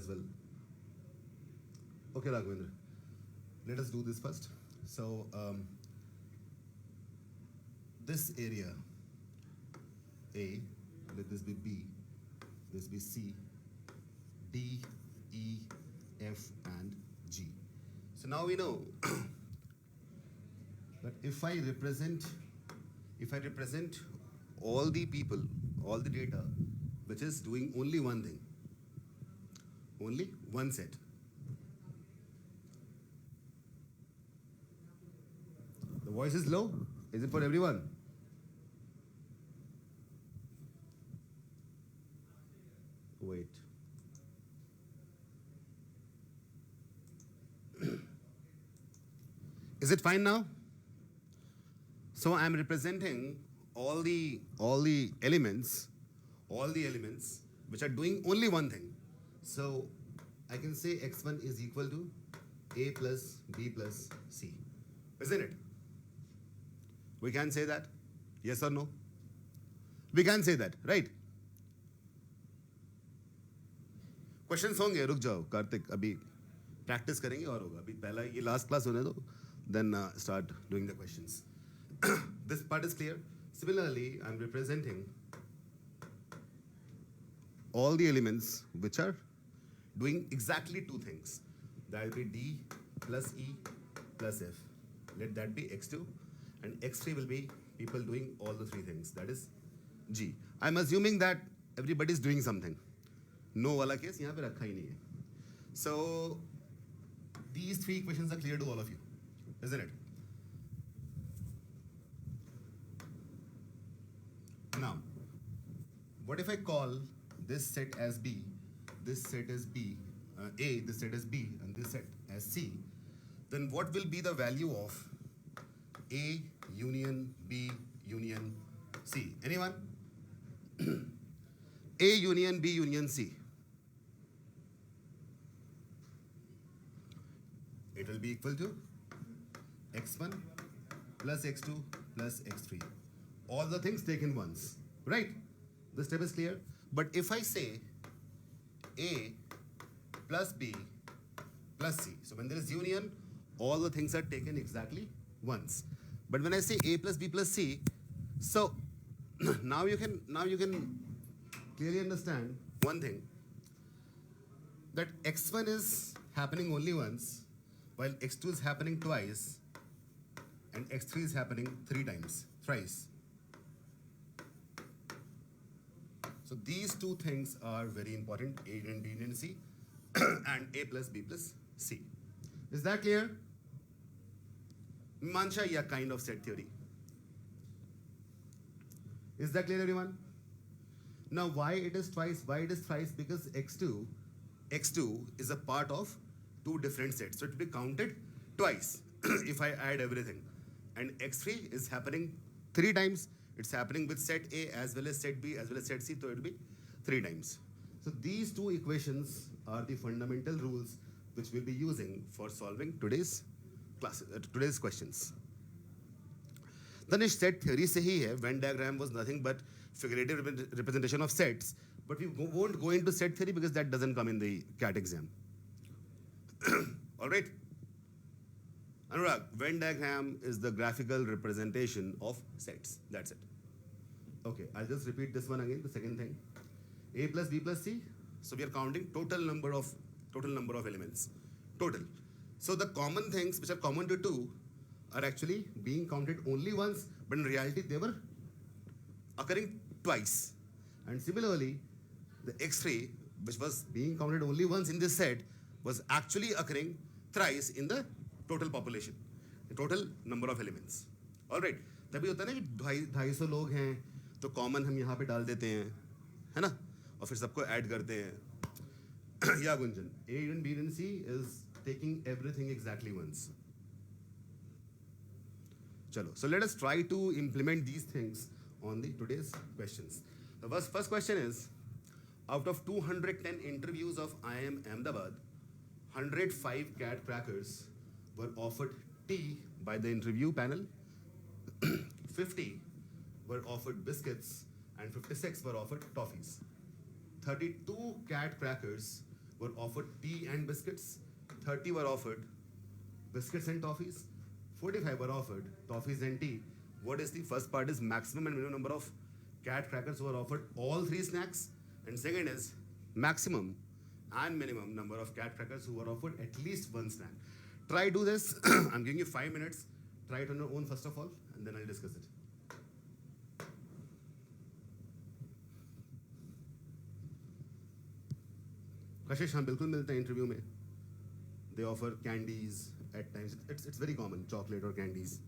as well. Okay, Raghavendra, let us do this first. So, this area A, let this be B, this be C, D, E, F, and G. So now we know that if I represent all the people, all the data, which is doing only one thing, only one set. The voice is low. Is it for everyone? Wait. Is it fine now? So I'm representing all the elements, which are doing only one thing. So I can say x1 is equal to a plus b plus c, isn't it? We can say that, yes or no? We can say that, right? Questions होंगे, रुक जाओ कार्तिक, अभी practice करेंगे और होगा. अभी पहला ये लास्ट क्लास होने दो, then start doing the questions. This part is clear. Similarly, I'm representing all the elements which are doing exactly two things. That will be D plus E plus F. Let that be x2, and x3 will be people doing all the three things. That is G. I'm assuming that everybody is doing something. No वाला case यहाँ पे रखा ही नहीं है. So these three equations are clear to all of you, isn't it? Now, what if I call this set as B, this set as B, A, this set as B, and this set as C? Then what will be the value of A union B union C? Anyone? A union B union C. It will be equal to x1 plus x2 plus x3. All the things taken once, right? This step is clear. But if I say A plus B plus C, so when there is union, all the things are taken exactly once. But when I say A plus B plus C, so now you can clearly understand one thing, that x1 is happening only once, while x2 is happening twice, and x3 is happening thrice. So these two things are very important, A and B and C, and A plus B plus C. Is that clear? Mancha ya kind of set theory. Is that clear, everyone? Now, why it is twice? Why it is thrice? Because x2 is a part of two different sets, so it will be counted twice if I add everything. And x3 is happening three times. It's happening with set A as well as set B as well as set C, so it will be three times. So these two equations are the fundamental rules which we'll be using for solving today's questions. Tanish, set theory से ही है. Venn diagram was nothing but figurative representation of sets, but we won't go into set theory because that doesn't come in the CAT exam. All right. Anurag, Venn diagram is the graphical representation of sets. That's it. Okay, I'll just repeat this one again, the second thing. A plus B plus C. So we are counting total number of elements. Total. So the common things which are common to two are actually being counted only once, but in reality they were occurring twice. And similarly, the x3, which was being counted only once in this set, was actually occurring thrice in the total population, the total number of elements. All right. तभी होता है ना कि 250 लोग हैं तो common हम यहाँ पे डाल देते हैं, है ना, और फिर सबको ऐड करते हैं. या Gunjan, A and B and C is taking everything exactly once. Chalo. So let us try to implement these things on the today's questions. The first question is, out of 210 interviews of IIM Ahmedabad, 105 CAT crackers were offered tea by the interview panel, 50 were offered biscuits, and 56 were offered toffees. 32 CAT crackers were offered tea and biscuits, 30 were offered biscuits and toffees, 45 were offered toffees and tea. What is the first part is maximum and minimum number of cat crackers who were offered all three snacks, and second is maximum and minimum number of cat crackers who were offered at least one snack. Try do this. I'm giving you 5 minutes. Try it on your own first of all, and then I'll discuss it. कशिश हाँ बिल्कुल मिलते हैं interview में. They offer candies at times. It's very common, chocolate or candies.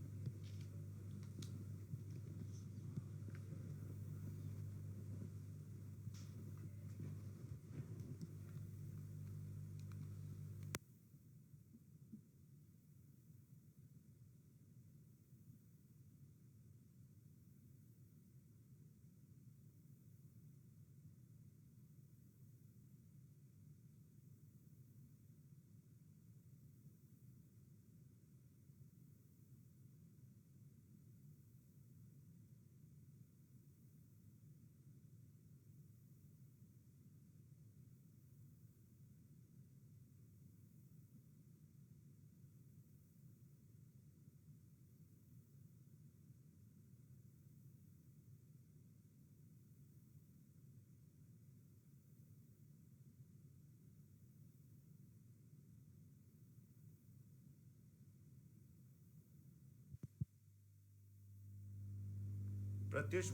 Pratyush,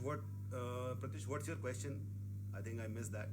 what's your question? I think I missed that.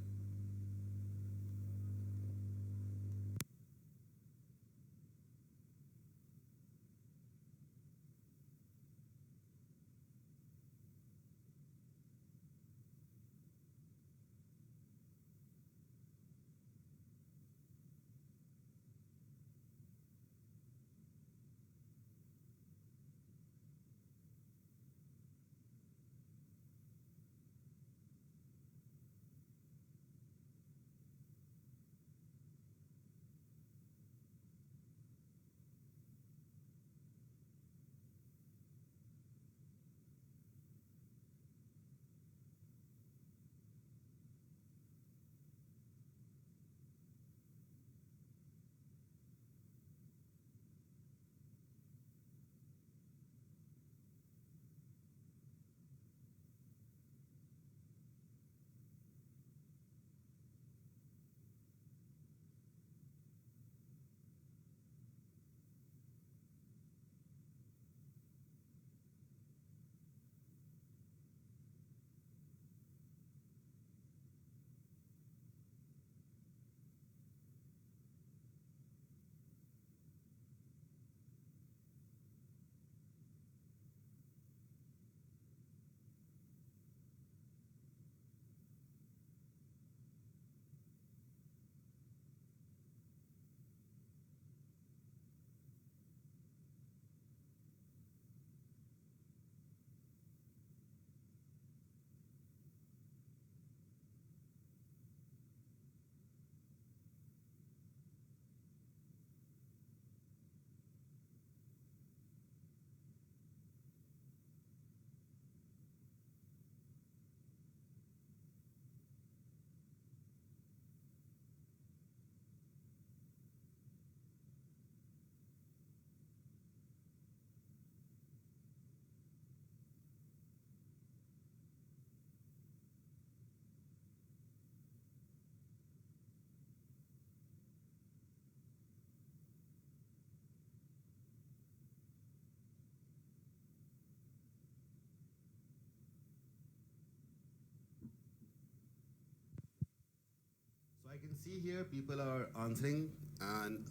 So I can see here people are answering, and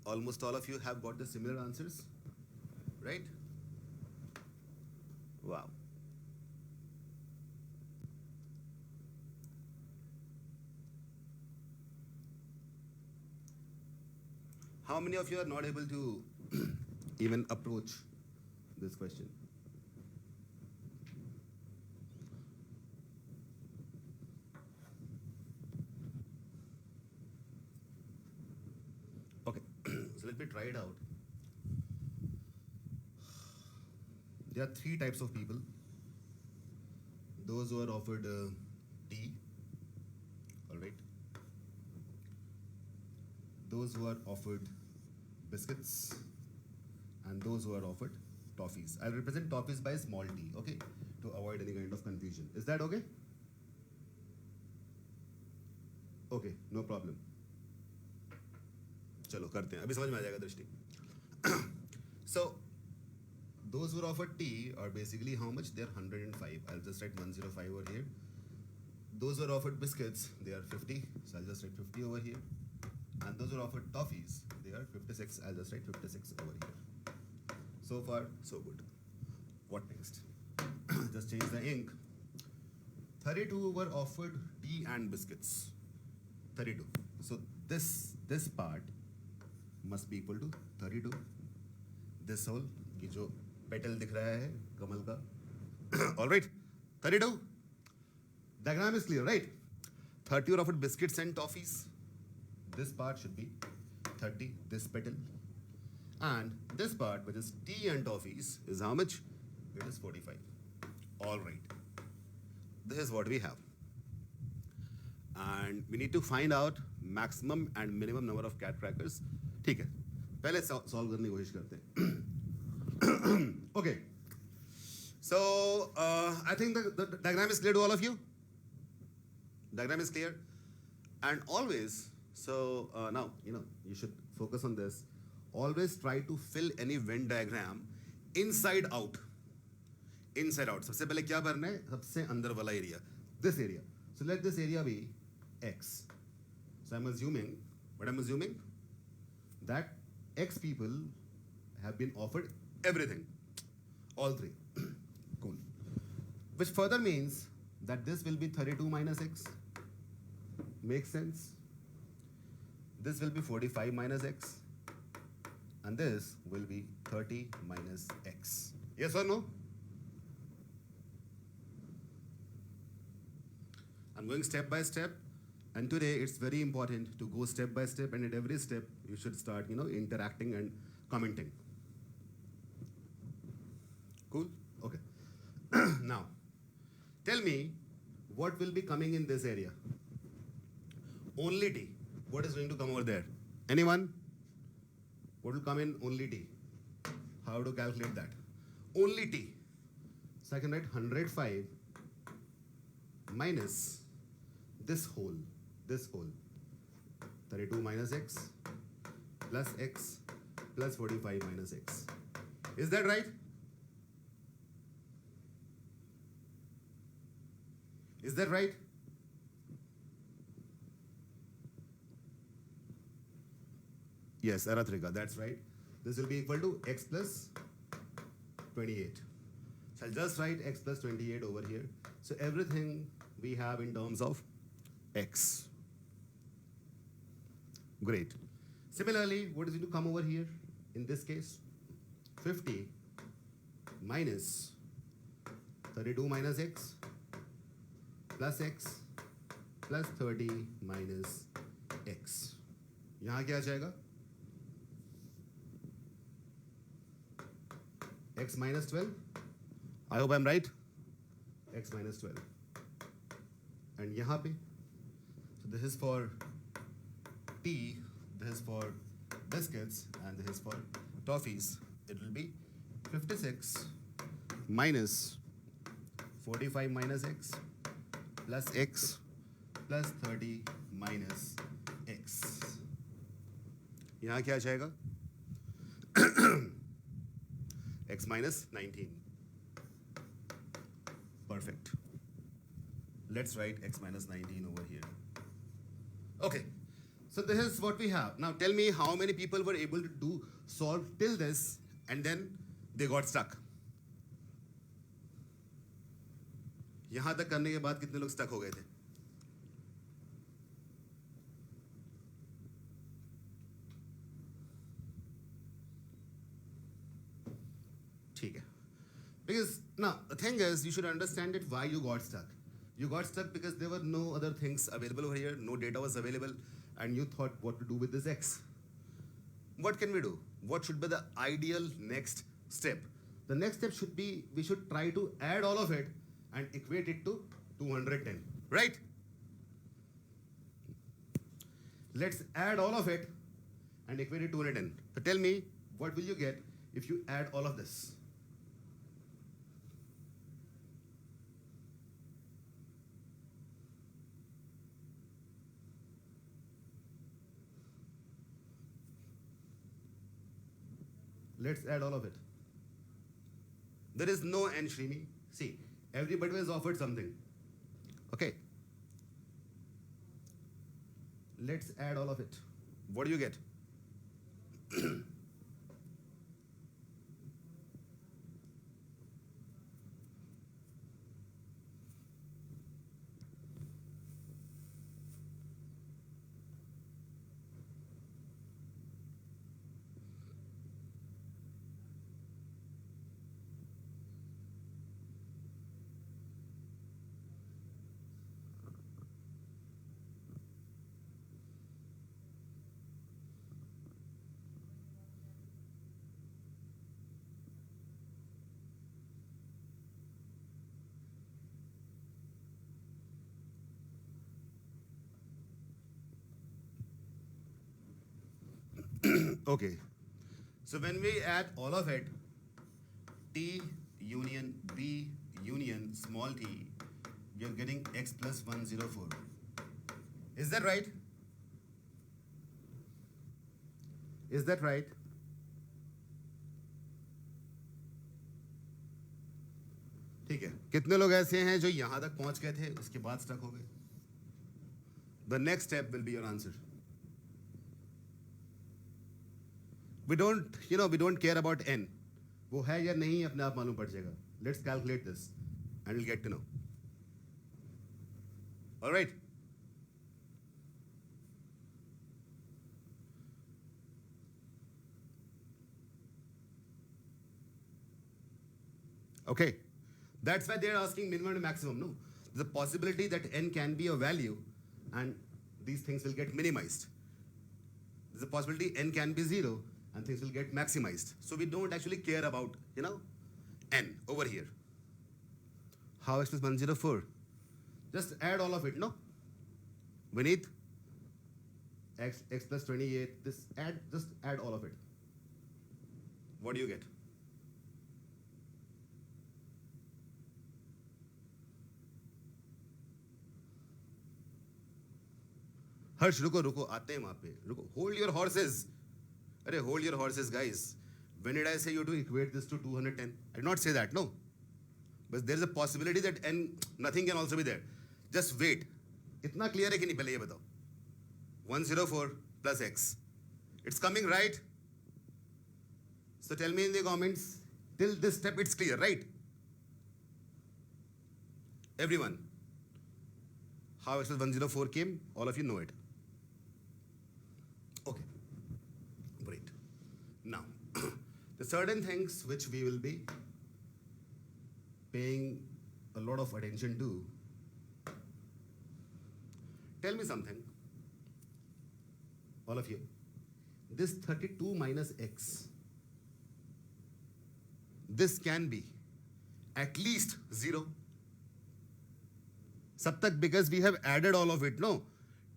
almost all of you have got the similar answers, right? Wow. How many of you are not able to even approach this question? Okay, so let me try it out. There are three types of people: those who are offered tea, all right, those who are offered biscuits and those who are offered toffees. I'll represent toffees by small t, okay, to avoid any kind of confusion. Is that okay? Okay, no problem. चलो करते हैं, अभी समझ में आ जाएगा दृष्टि. So those who are offered tea are basically how much? They are 105. I'll just write 105 over here. Those who are offered biscuits, they are 50. So I'll just write 50 over here. And those who are offered toffees, they are 56. I'll just write 56 over here. So far, so good. What next? Just change the ink. 32 were offered tea and biscuits. 32. So this part must be equal to 32. This whole, ये जो petal दिख रहा है कमल का. All right. 32. Diagram is clear, right? 30 were offered biscuits and toffees. This part should be 30, this petal. And this part, which is tea and toffees, is how much? It is 45. All right. This is what we have. And we need to find out maximum and minimum number of cat crackers. ठीक है, पहले solve करने की कोशिश करते हैं. Okay. So I think the diagram is clear to all of you. Diagram is clear, and always. So now you should focus on this. Always try to fill any Venn diagram inside out. Inside out. सबसे पहले क्या करना है? सबसे अंदर वाला area. This area. So let this area be X. So I'm assuming, what I'm assuming? That X people have been offered everything. All three. Cool. Which further means that this will be 32 minus X. Makes sense? This will be 45 minus X. And this will be 30 minus X. Yes or no? I'm going step by step. And today it's very important to go step by step, and at every step you should start, interacting and commenting. Cool? Okay. Now, tell me what will be coming in this area. Only T. What is going to come over there? Anyone? What will come in only T? How to calculate that? Only T. So I can write 105 minus this whole. 32 minus X plus X plus 45 minus X. Is that right? Is that right? Yes, Aratrika, that's right. This will be equal to X plus 28. So I'll just write X plus 28 over here. So everything we have in terms of X. Great. Similarly, what is going to come over here in this case? 50 minus 32 minus X plus X plus 30 minus X. यहाँ क्या आ जाएगा? X minus 12. I hope I'm right. X minus 12. And यहाँ पे, so this is for tea, this is for biscuits, and this is for toffees. It will be 56 minus 45 minus X plus X plus 30 minus X. यहाँ क्या आ जाएगा? X minus 19. Perfect. Let's write X minus 19 over here. Okay. So this is what we have. Now tell me how many people were able to solve till this and then they got stuck. यहाँ तक करने के बाद कितने लोग stuck हो गए थे? ठीक है. Because now the thing is, you should understand it why you got stuck. You got stuck because there were no other things available over here, no data was available, and you thought what to do with this X. What can we do? What should be the ideal next step? The next step should be, we should try to add all of it and equate it to 210, right? Let's add all of it and equate it to 210. So tell me, what will you get if you add all of this? Let's add all of it. There is no n, Shrimi. See, everybody was offered something. Okay. Let's add all of it. What do you get? Okay. So when we add all of it, T union B union small t, we are getting x plus 104. Is that right? Is that right? ठीक है, कितने लोग ऐसे हैं जो यहां तक पहुंच गए थे उसके बाद स्टक हो गए? The next step will be your answer. We don't care about n. वो है या नहीं अपने आप मालूम पड़ जाएगा. Let's calculate this and we'll get to know. All right. Okay. That's why they're asking minimum and maximum. No, the possibility that n can be a value and these things will get minimized. There's a possibility n can be 0 and things will get maximized. So we don't actually care about, n over here. How x plus 104? Just add all of it, no? Vineet, x plus 28, just add all of it. What do you get? हर्ष रुको आते हैं वहां पे. रुको, hold your horses. Arey, hold your horses, guys. When did I say you to equate this to 210? I did not say that, no. But there is a possibility that nothing can also be there. Just wait. इतना clear है कि नहीं, पहले ये बताओ. 104 plus x. It's coming, right? So tell me in the comments, till this step it's clear, right? Everyone. How x plus 104 came, all of you know it. Okay, great. Now, the certain things which we will be paying a lot of attention to. Tell me something, all of you. This 32 minus x, this can be at least 0. Sab tak, because we have added all of it, no?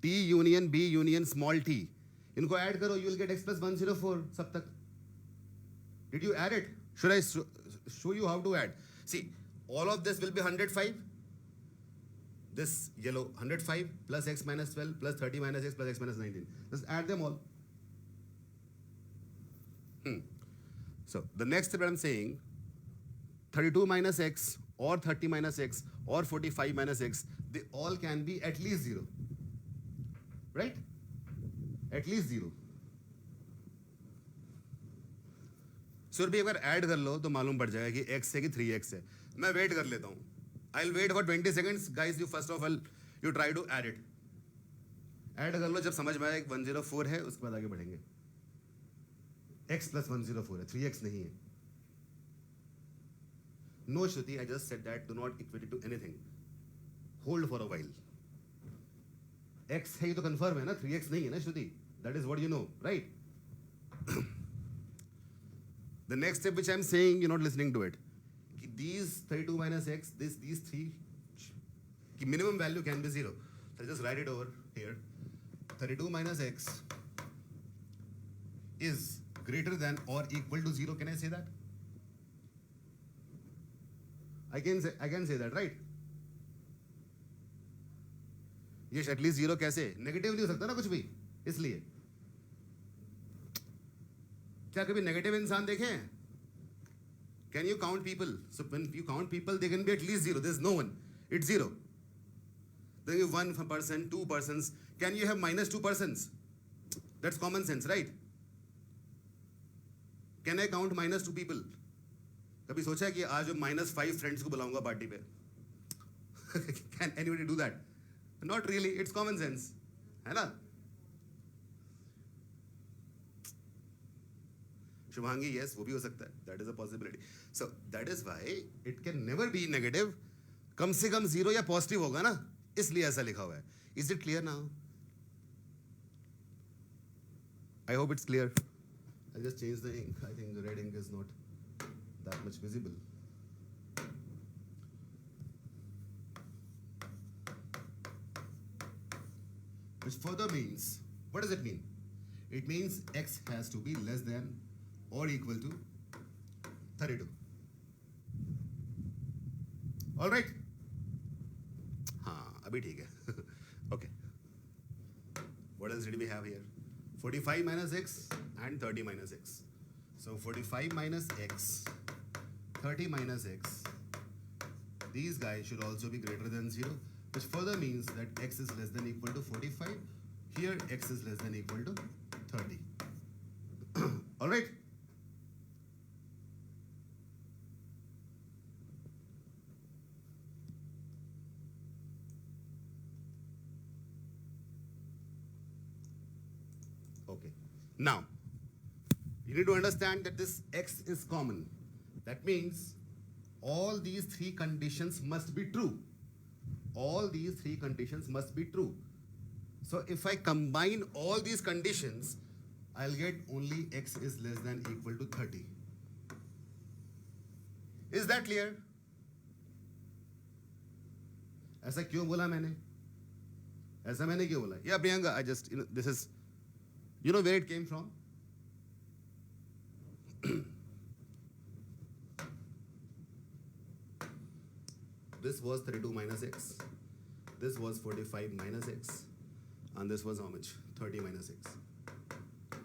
T union B union small t. इनको add करो, you will get x plus 104 sab tak. Did you add it? Should I show you how to add? See, all of this will be 105. This yellow 105 plus x minus 12 plus 30 minus x plus x minus 19. Just add them all. So the next step I'm saying, 32 minus x or 30 minus x or 45 minus x, they all can be at least 0. Right? At least 0. Surabhi अगर add कर लो तो मालूम पड़ जाएगा कि x है कि 3x है. मैं वेट कर लेता हूँ. I'll wait for 20 seconds. Guys, you first of all, you try to add it. Add कर लो, जब समझ में आए 104 है, उसके बाद आगे बढ़ेंगे. x plus 104 है, 3x नहीं है. No, Shruti, I just said that. Do not equate it to anything. Hold for a while. X है ये तो confirm है ना, 3x नहीं है ना, Shruti. That is what you know, right? The next step which I'm saying, you're not listening to it. These 32 minus x, these three, minimum value can be 0. So just write it over here. 32 minus x is greater than or equal to 0, can I say that? I can say that, right? Yes, at least 0 कैसे? Negative नहीं हो सकता ना कुछ भी, इसलिए क्या कभी नेगेटिव इंसान देखे हैं? Can you count people? So when you count people, they can be at least 0. There's no one. It's 0. Then you have 1 person, 2 persons. Can you have minus 2 persons? That's common sense, right? Can I count minus 2 people? कभी सोचा है कि आज -5 friends को बुलाऊंगा party पे? Can anybody do that? Not really. It's common sense, है ना? Shubhangi, yes, वो भी हो सकता है. That is a possibility. So that is why it can never be negative. कम से कम 0 या पॉजिटिव होगा ना, इसलिए ऐसा लिखा हुआ है. Is it clear now? I hope it's clear. I'll just change the ink. I think the red ink is not that much visible. Which further means, what does it mean? It means x has to be less than or equal to 32. All right? हाँ, अभी ठीक है. Okay. What else did we have here? 45 minus x and 30 minus x. So 45 minus x, 30 minus x. These guys should also be greater than 0, which further means that x is less than equal to 45. Here x is less than equal to 30. All right? Okay. Now, you need to understand that this x is common. That means all these 3 conditions must be true. All these 3 conditions must be true. So if I combine all these conditions, I'll get only x is less than equal to 30. Is that clear? ऐसा क्यों बोला मैंने? ऐसा मैंने क्यों बोला? Yeah, Priyanka, I just, this is, you know where it came from? This was 32 minus x. This was 45 minus x. And this was how much? 30 minus x.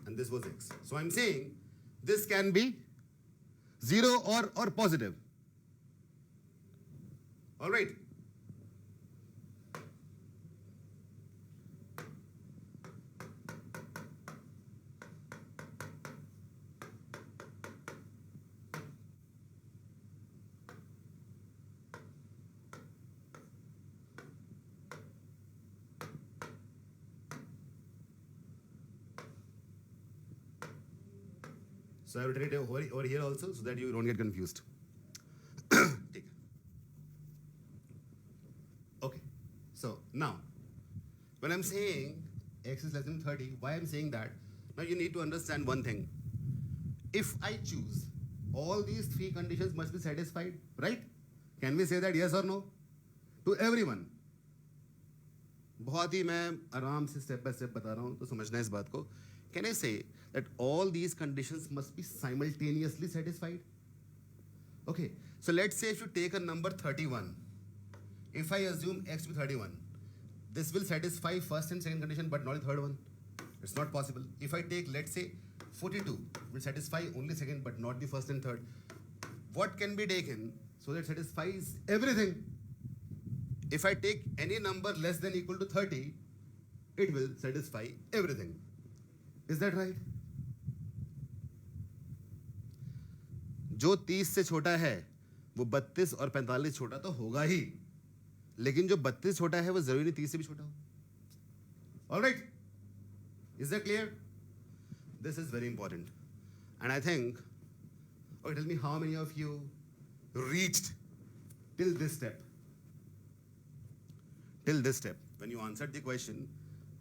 And this was x. So I'm saying this can be 0 or positive. All right. So I have written it over here also so that you don't get confused. Okay. So now, when I'm saying x is less than 30, why I'm saying that? Now you need to understand one thing. If I choose, all these 3 conditions must be satisfied, right? Can we say that yes or no? To everyone. बहुत ही मैं आराम से step by step बता रहा हूँ तो समझना इस बात को. Can I say that all these conditions must be simultaneously satisfied? Okay, so let's say if you take a number 31, if I assume x to be 31, this will satisfy first and second condition but not the third one. It's not possible. If I take, let's say, 42, it will satisfy only second but not the first and third. What can be taken so that satisfies everything? If I take any number less than equal to 30, it will satisfy everything. Is that right? जो 30 से छोटा है वो 32 और 45 छोटा तो होगा ही, लेकिन जो 32 छोटा है वो जरूरी नहीं 30 से भी छोटा हो. All right? Is that clear? This is very important. And I think, okay, tell me how many of you reached till this step? Till this step. When you answered the question,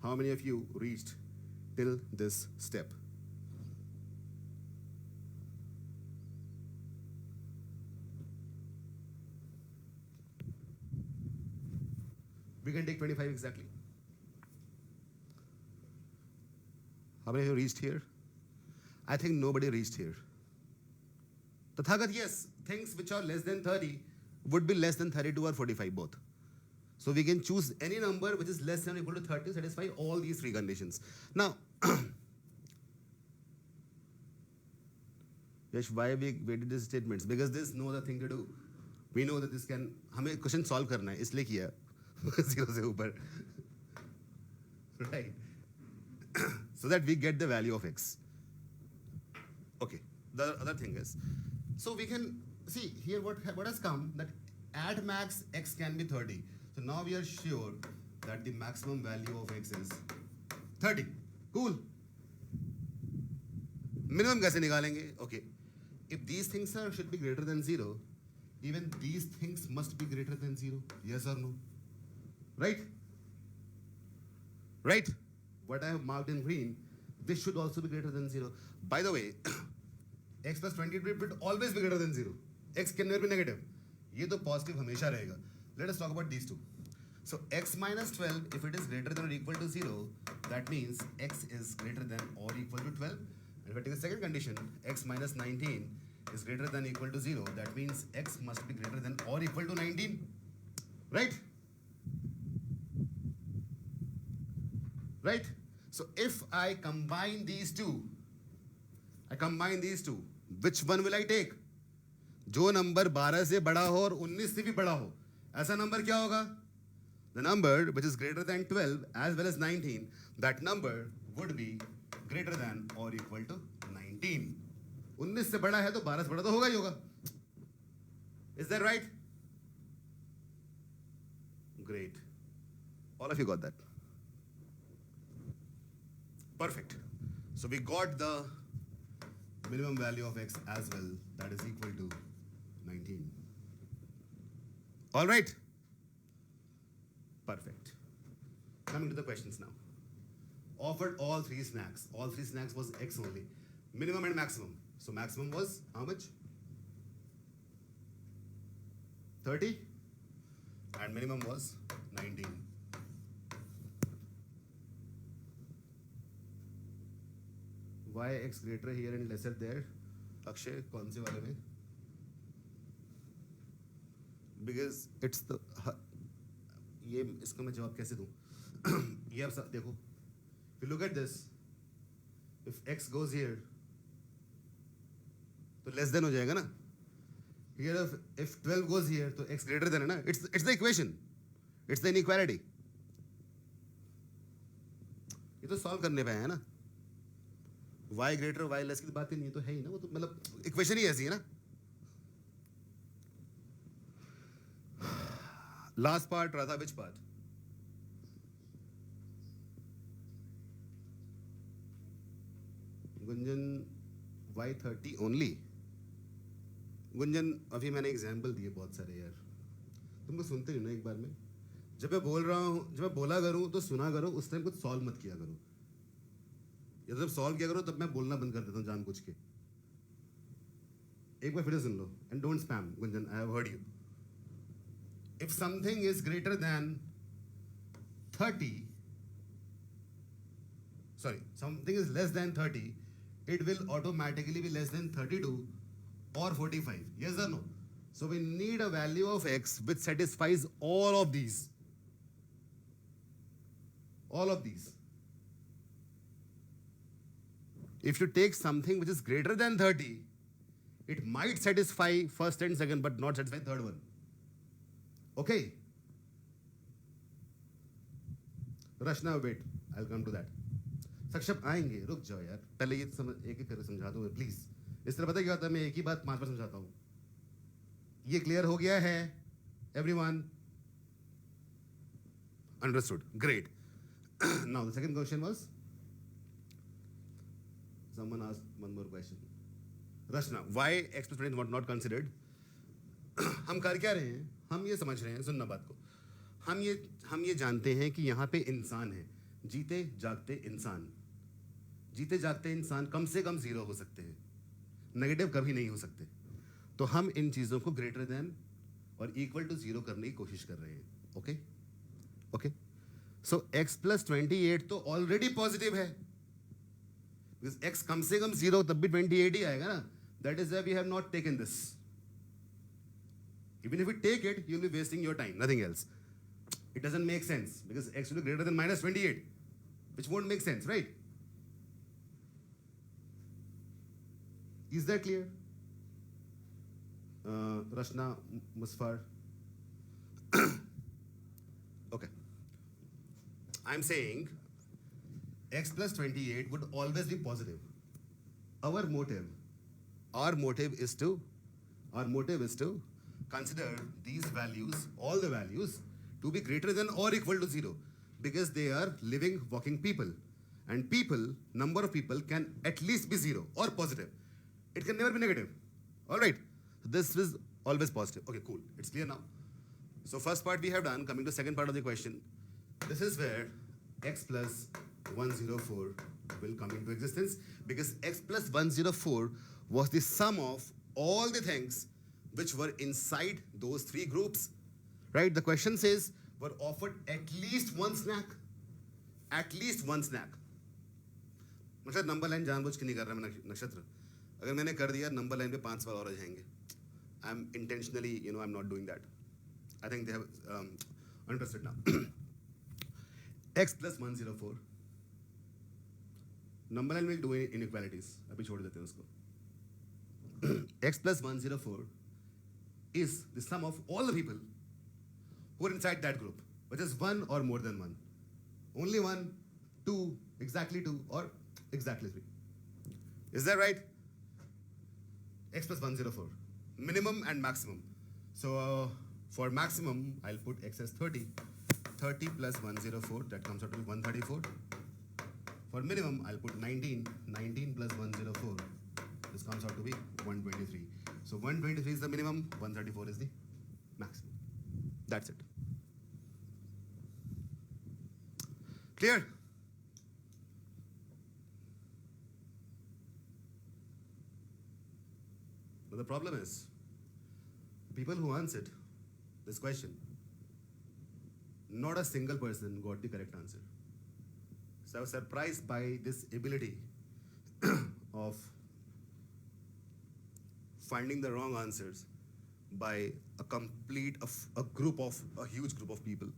how many of you reached till this step? We can take 25 exactly. How many of you reached here? I think nobody reached here. Tathagat, yes, things which are less than 30 would be less than 32 or 45 both. So we can choose any number which is less than or equal to 30 to satisfy all these three conditions. Now, Yash, why we did these statements? Because there's no other thing to do. We know that this can, हमें question solve करना है, इसलिए किया zero से ऊपर, right? So that we get the value of x. Okay. The other thing is, so we can see here what has come, that at max x can be 30. So now we are sure that the maximum value of x is 30. Cool. Minimum कैसे निकालेंगे? Okay. If these things should be greater than 0, even these things must be greater than 0. Yes or no? Right? Right? What I have marked in green, this should also be greater than 0. By the way, x plus 20 will always be greater than 0. X can never be negative. ये तो positive हमेशा रहेगा. Let us talk about these two. So x minus 12, if it is greater than or equal to 0, that means x is greater than or equal to 12. And if I take the second condition, x minus 19 is greater than or equal to 0, that means x must be greater than or equal to 19. Right? Right? So if I combine these two, which one will I take? जो number 12 से बड़ा हो और 19 से भी बड़ा हो, ऐसा नंबर क्या होगा? The number which is greater than 12 as well as 19, that number would be greater than or equal to 19. 19 से बड़ा है तो 12 से बड़ा तो होगा ही होगा. Is that right? Great. All of you got that. Perfect. So we got the minimum value of x as well, that is equal to 19. All right. Perfect. Coming to the questions now. Offered all three snacks. All three snacks was x only. Minimum and maximum. So maximum was how much? 30. And minimum was 19. Why x greater here and lesser there? Akshay, कौन से वाले में? Because it's the ये इसका मैं जवाब कैसे दूँ? ये आप सब देखो. If you look at this, if x goes here, तो less than हो जाएगा ना? Here if 12 goes here, तो x greater than है ना? It's the equation. It's the inequality. ये तो solve करने पे है ना? y greater y less की बात ही नहीं है, तो है ही ना, वो तो मतलब इक्वेशन ही ऐसी है ना. Last part, Radha, which part? Gunjan y30 only. Gunjan अभी मैंने एग्जाम्पल दिए बहुत सारे यार, तुमको सुनते नहीं ना एक बार में. जब मैं बोल रहा हूँ, जब मैं बोला करूँ तो सुना करो, उस टाइम कुछ सॉल्व मत किया करो. या जब सॉल्व किया करो तब मैं बोलना बंद कर देता हूँ जानबूझ के. एक बार फिर सुन लो and don't spam. Gunjan, I have heard you. If something is greater than 30, sorry, something is less than 30, it will automatically be less than 32 or 45. Yes or no? So we need a value of x which satisfies all of these. All of these. If you take something which is greater than 30, it might satisfy first and second, but not satisfy third one. Okay. Rashna, wait. I'll come to that. सक्षम आएंगे, रुक जाओ यार. पहले ये एक एक करके समझा दो प्लीज. इस तरह पता क्या होता है, मैं एक ही बात 5 बार समझाता हूँ. ये क्लियर हो गया है? Everyone? Understood. Great. Now the second question was. Someone asked one more question. Rashna, why x plus 20 is not considered? हम कर क्या रहे हैं? हम ये समझ रहे हैं, सुनना बात को. हम ये जानते हैं कि यहाँ पे इंसान है, जीते जागते इंसान. जीते जागते इंसान कम से कम 0 हो सकते हैं, नेगेटिव कभी नहीं हो सकते. तो हम इन चीज़ों को ग्रेटर देन और इक्वल टू 0 करने की कोशिश कर रहे हैं. Okay okay. So x plus 28 तो ऑलरेडी पॉजिटिव है, Because x कम से कम 0 तब भी 28 ही आएगा ना. That is why we have not taken this. Even if we take it, you'll be wasting your time, nothing else. It doesn't make sense because x will be greater than minus 28, which won't make sense, right? Is that clear? Rashna, Musfar. Okay. I'm saying x plus 28 would always be positive. Our motive is to consider these values, all the values, to be greater than or equal to 0 because they are living, walking people. And people, number of people can at least be 0 or positive. It can never be negative. All right. This is always positive. Okay, cool. It's clear now. So first part we have done. Coming to second part of the question. This is where x plus 104 will come into existence because x plus 104 was the sum of all the things which were inside those three groups. Right? The question says were offered at least one snack. At least one snack. मतलब number line जानबूझ के नहीं कर रहा मैं नक्षत्र. अगर मैंने कर दिया नंबर लाइन पे 5 सवाल और आ जाएंगे. I'm intentionally, I'm not doing that. I think they have understood now. X plus 104. Number line will do inequalities. अभी छोड़ देते हैं उसको. X plus 104 is the sum of all the people who are inside that group, which is 1 or more than 1. Only 1, 2, exactly 2, or exactly 3. Is that right? X plus 104. Minimum and maximum. So for maximum, I'll put x as 30. 30 plus 104, that comes out to be 134. For minimum, I'll put 19. 19 plus 104, this comes out to be 123. So 123 is the minimum, 134 is the maximum. That's it. Clear? But the problem is, people who answered this question, not a single person got the correct answer. So I was surprised by this ability of finding the wrong answers by a huge group of people.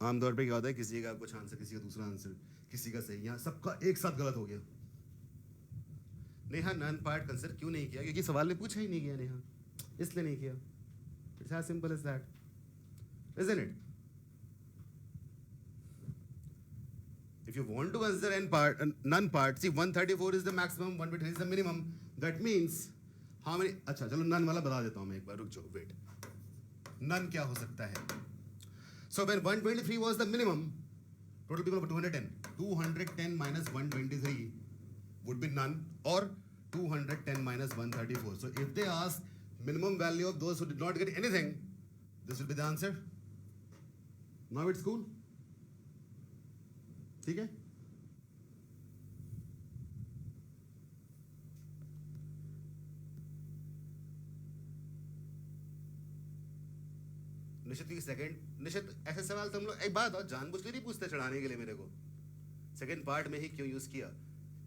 आमतौर पे क्या होता है किसी का कुछ answer किसी का दूसरा आंसर किसी का सही यहाँ सबका एक साथ गलत हो गया. नेहा नन पार्ट कंसिडर क्यों नहीं किया क्योंकि सवाल में पूछा ही नहीं गया नेहा इसलिए नहीं किया. It's as simple as that, isn't it? If you want to consider none part, see 134 is the maximum, 123 is the minimum. That means how many? अच्छा चलो none वाला बता देता हूँ मैं एक बार रुक जाओ wait. None क्या हो सकता है? So when 123 was the minimum, total people were 210. 210 minus 123 would be none or 210 minus 134. So if they ask minimum value of those who did not get anything, this will be the answer. Now it's cool. ठीक है? निशित की second निशित ऐसे सवाल तुम लोग एक बात और जानबूझ के नहीं पूछते चढ़ाने के लिए मेरे को. सेकंड पार्ट में ही क्यों यूज किया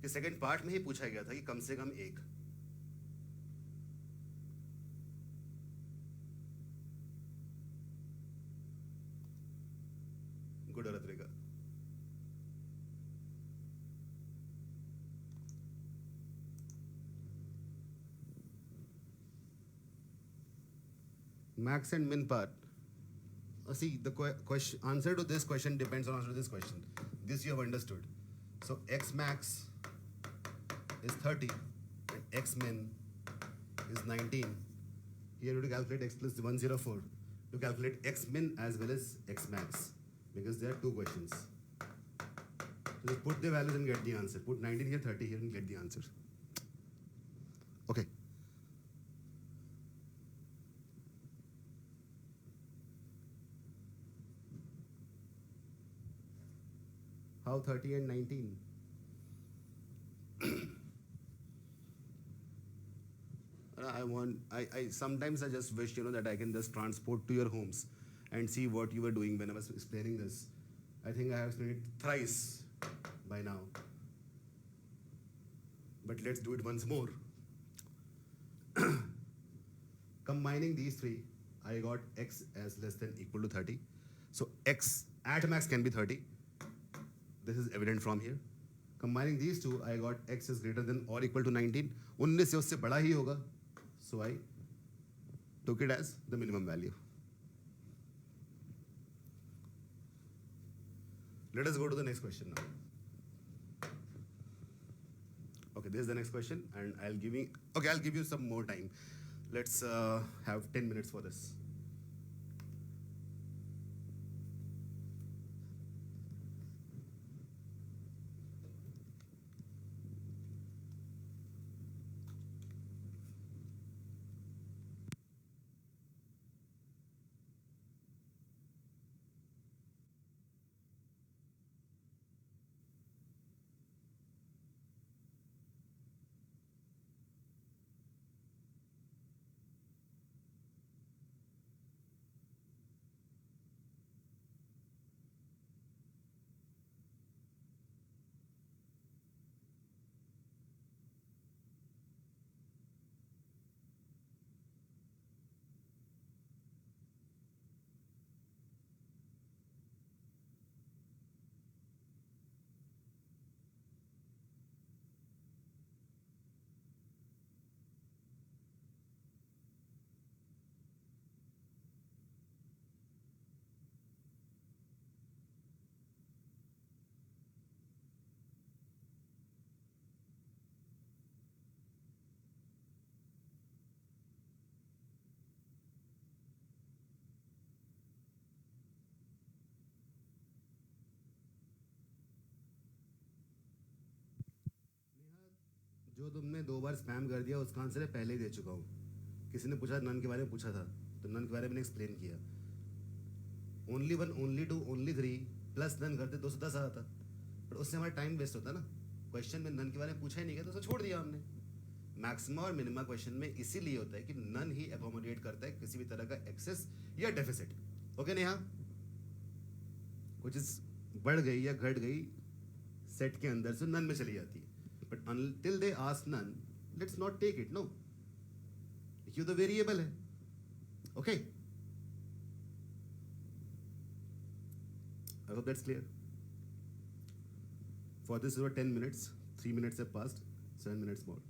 कि सेकंड पार्ट में ही पूछा गया था कि कम से कम एक. Good रत्रिका. Max and min part. See, the answer to this question depends on answer to this question. This you have understood. So x max is 30 and x min is 19. Here you have to calculate x plus 104 to calculate x min as well as x max because there are two questions. So just put the values and get the answer. Put 19 here, 30 here and get the answer. Okay. How 30 and 19? I sometimes I just wish, that I can just transport to your homes and see what you were doing when I was explaining this. I think I have explained it thrice by now. but let's do it once more. Combining these three, I got x as less than equal to 30. So x at max can be 30. This is evident from here. Combining these two, I got x is greater than or equal to 19. 19 से उससे बड़ा ही होगा. So I took it as the minimum value. Let us go to the next question now. Okay, this is the next question, and I'll give you some more time. Let's have 10 minutes for this. जो तुमने 2 बार spam कर दिया उसका answer है पहले ही दे चुका हूँ. किसी ने पूछा नन के बारे में पूछा था, तो नन के बारे में एक्सप्लेन किया. Only 1, only 2, only 3 plus none करते 210 आ जाता, पर उससे हमारा टाइम वेस्ट होता ना. क्वेश्चन में नन के बारे में पूछा ही नहीं गया तो उसे छोड़ दिया हमने. मैक्सिमा और मिनिमा क्वेश्चन में इसीलिए होता है कि नन ही एकोमोडेट करता है किसी भी तरह का एक्सेस या डेफिसिट. ओके नेहा, कुछ बढ़ गई या घट गई सेट के अंदर से नन में चली जाती है. But until they ask none, let's not take it. No, you the variable है. Okay. I hope that's clear. For this, there were 10 minutes. 3 minutes have passed. 7 minutes more.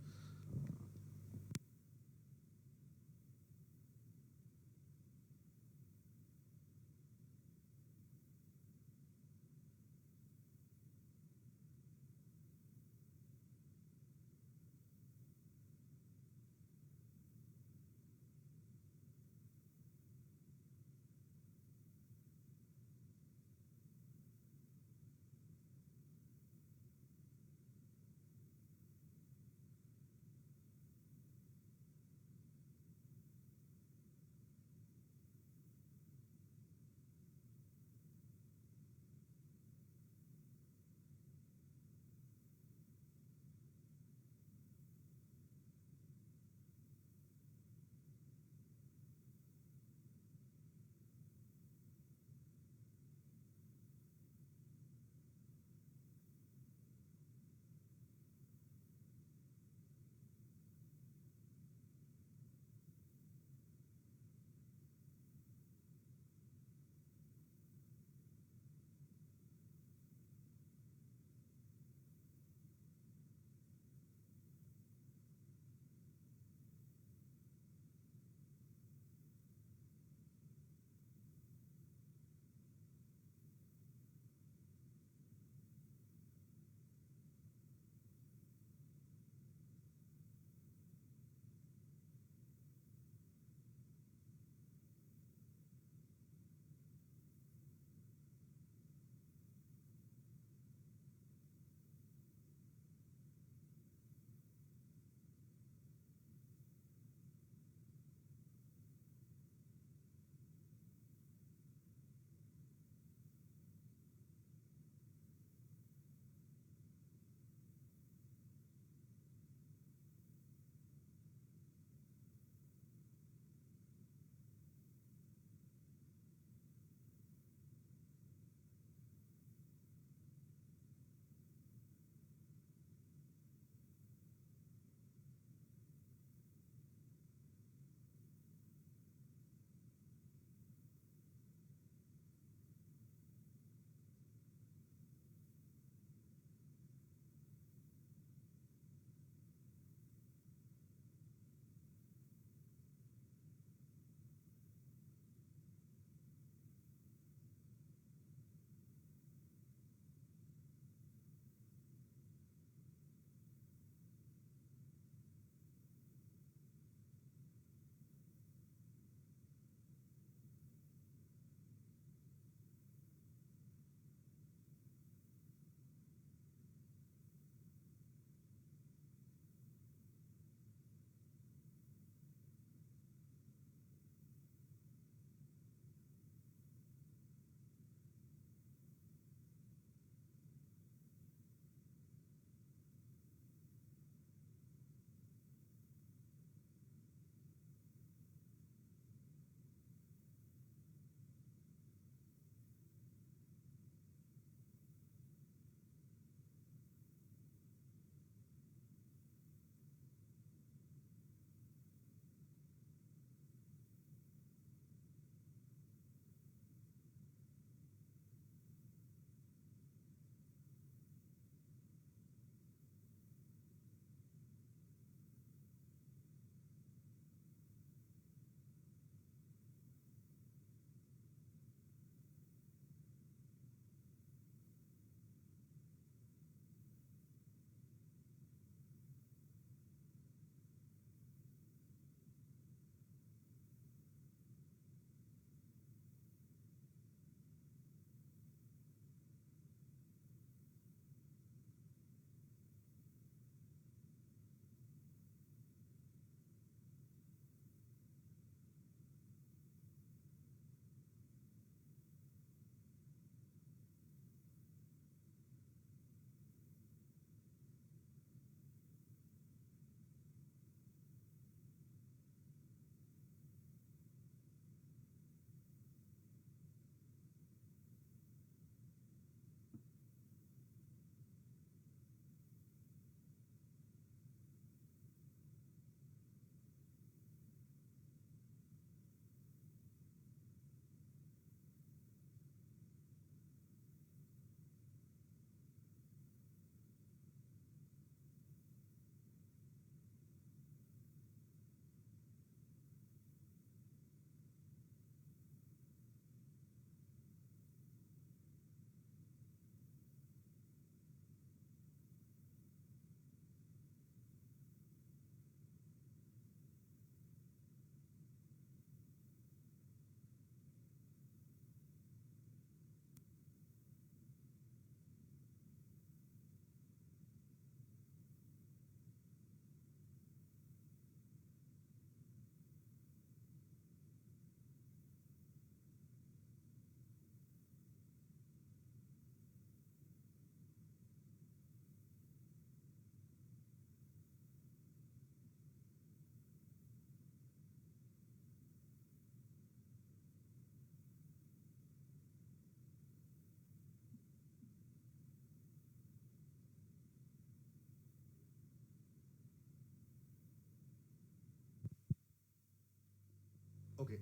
Okay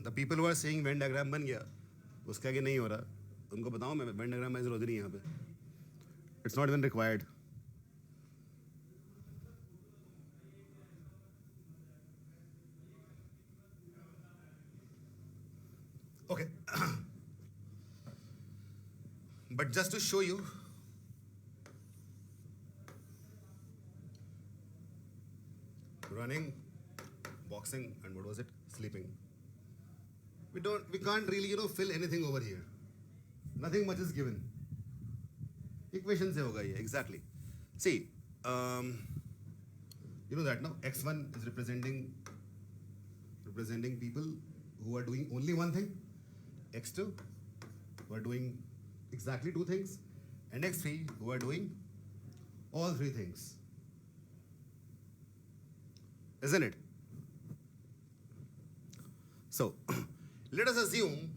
the people who are saying Venn diagram बन गया, उसका आगे नहीं हो रहा, उनको बताओ मैं वेन डायग्राम में जरूरत नहीं है यहाँ पे, it's not even required. Okay. But just to show you, running, boxing, and what was it? Sleeping. We can't really, fill anything over here. Nothing much is given. Equation se hoga ye, exactly. See, you know that now x1 is representing people who are doing only one thing, x2 who are doing exactly two things, and x3 who are doing all three things, isn't it? So let us assume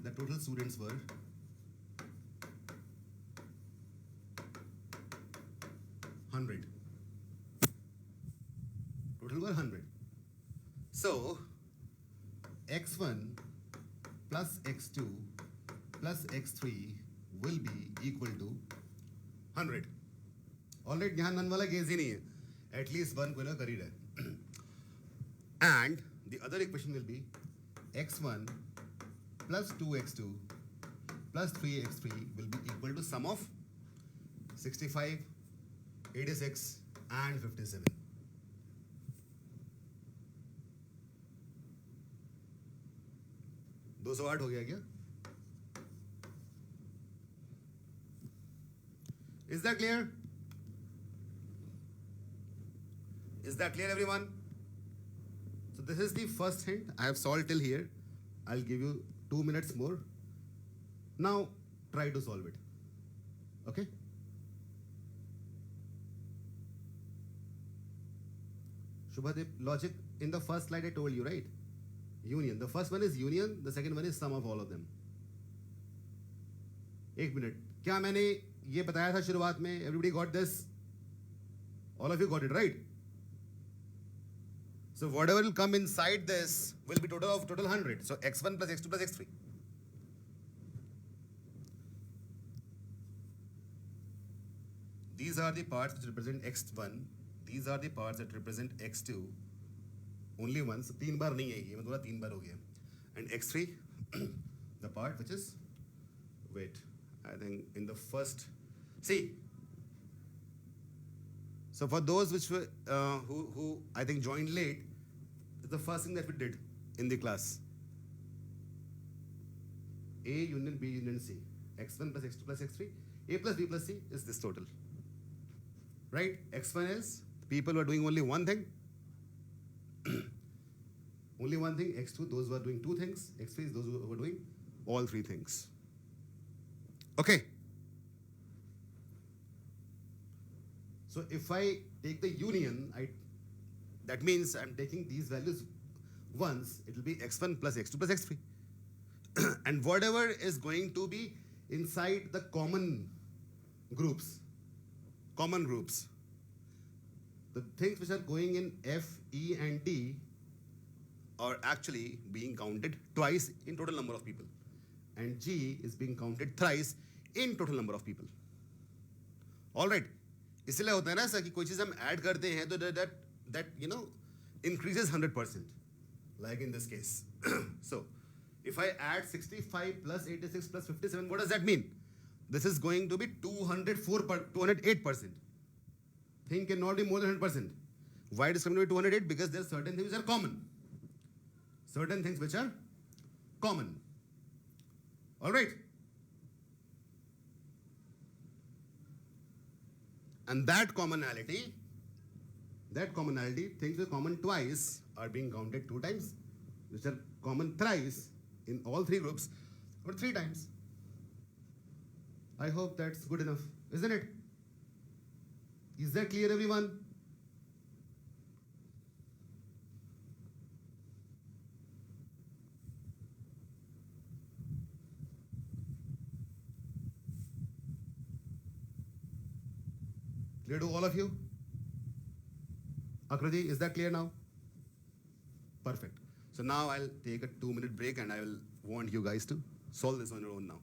that total students were 100. Total were 100. So x1 plus x2 plus x3 will be equal to 100. Alright, यहाँ none वाला case ही नहीं है. At least one को ना कर ही रहा है. And the other equation will be x1 plus 2x2 plus 3x3 will be equal to sum of 65, 86 and 57. दो सौ आठ हो गया क्या? Is that clear? Is that clear, everyone? So this is the first hint. I have solved till here. I'll give you 2 minutes more. Now try to solve it. Okay? Shubhadeep, logic in the first slide I told you, right? Union. The first one is union. The second one is sum of all of them. एक minute, क्या मैंने ये बताया था शुरुआत में? Everybody got this? All of you got it, right? So whatever will come inside this will be total 100. So x1 plus x2 plus x3. These are the parts which represent x1. These are the parts that represent x2. Only once. तीन बार नहीं है ये, मैं बोला तीन बार हो गया. And x3, the part which is, wait, I think in the first, see. So for those which were who I think joined late, it's the first thing that we did in the class. A union B union C. x1 plus x2 plus x3. A plus B plus C is this total. Right? x1 is people who are doing only one thing. Only one thing. x2, those who are doing two things. x3 is those who are doing all three things. Okay. So if I take the union, that means I'm taking these values once, it will be x1 plus x2 plus x3. And whatever is going to be inside the common groups, the things which are going in F, E and D are actually being counted twice in total number of people. And G is being counted thrice in total number of people. All right. इसलिए होता है ना sir कि कोई चीज़ हम add करते हैं तो that increases 100%. Like in this case. So if I add 65 plus 86 plus 57, what does that mean? This is going to be 208%. Thing cannot be more than 100%. Why it is coming to be 208? Because there are certain things which are common. Certain things which are common. All right. And that commonality, things which are common twice are being counted two times, which are common thrice in all three groups, or three times. I hope that's good enough, isn't it? Is that clear, everyone? Clear to all of you? Akriti, is that clear now? Perfect. So now I'll take a 2-minute break and I will want you guys to solve this on your own now.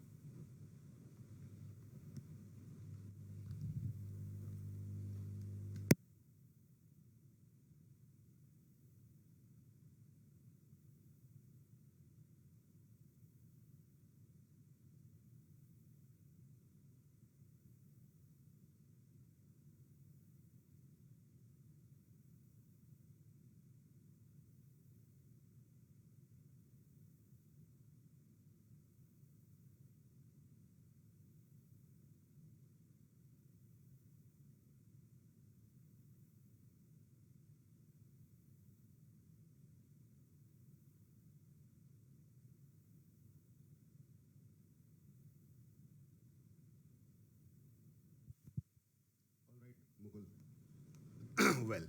All right, Mukul. Well,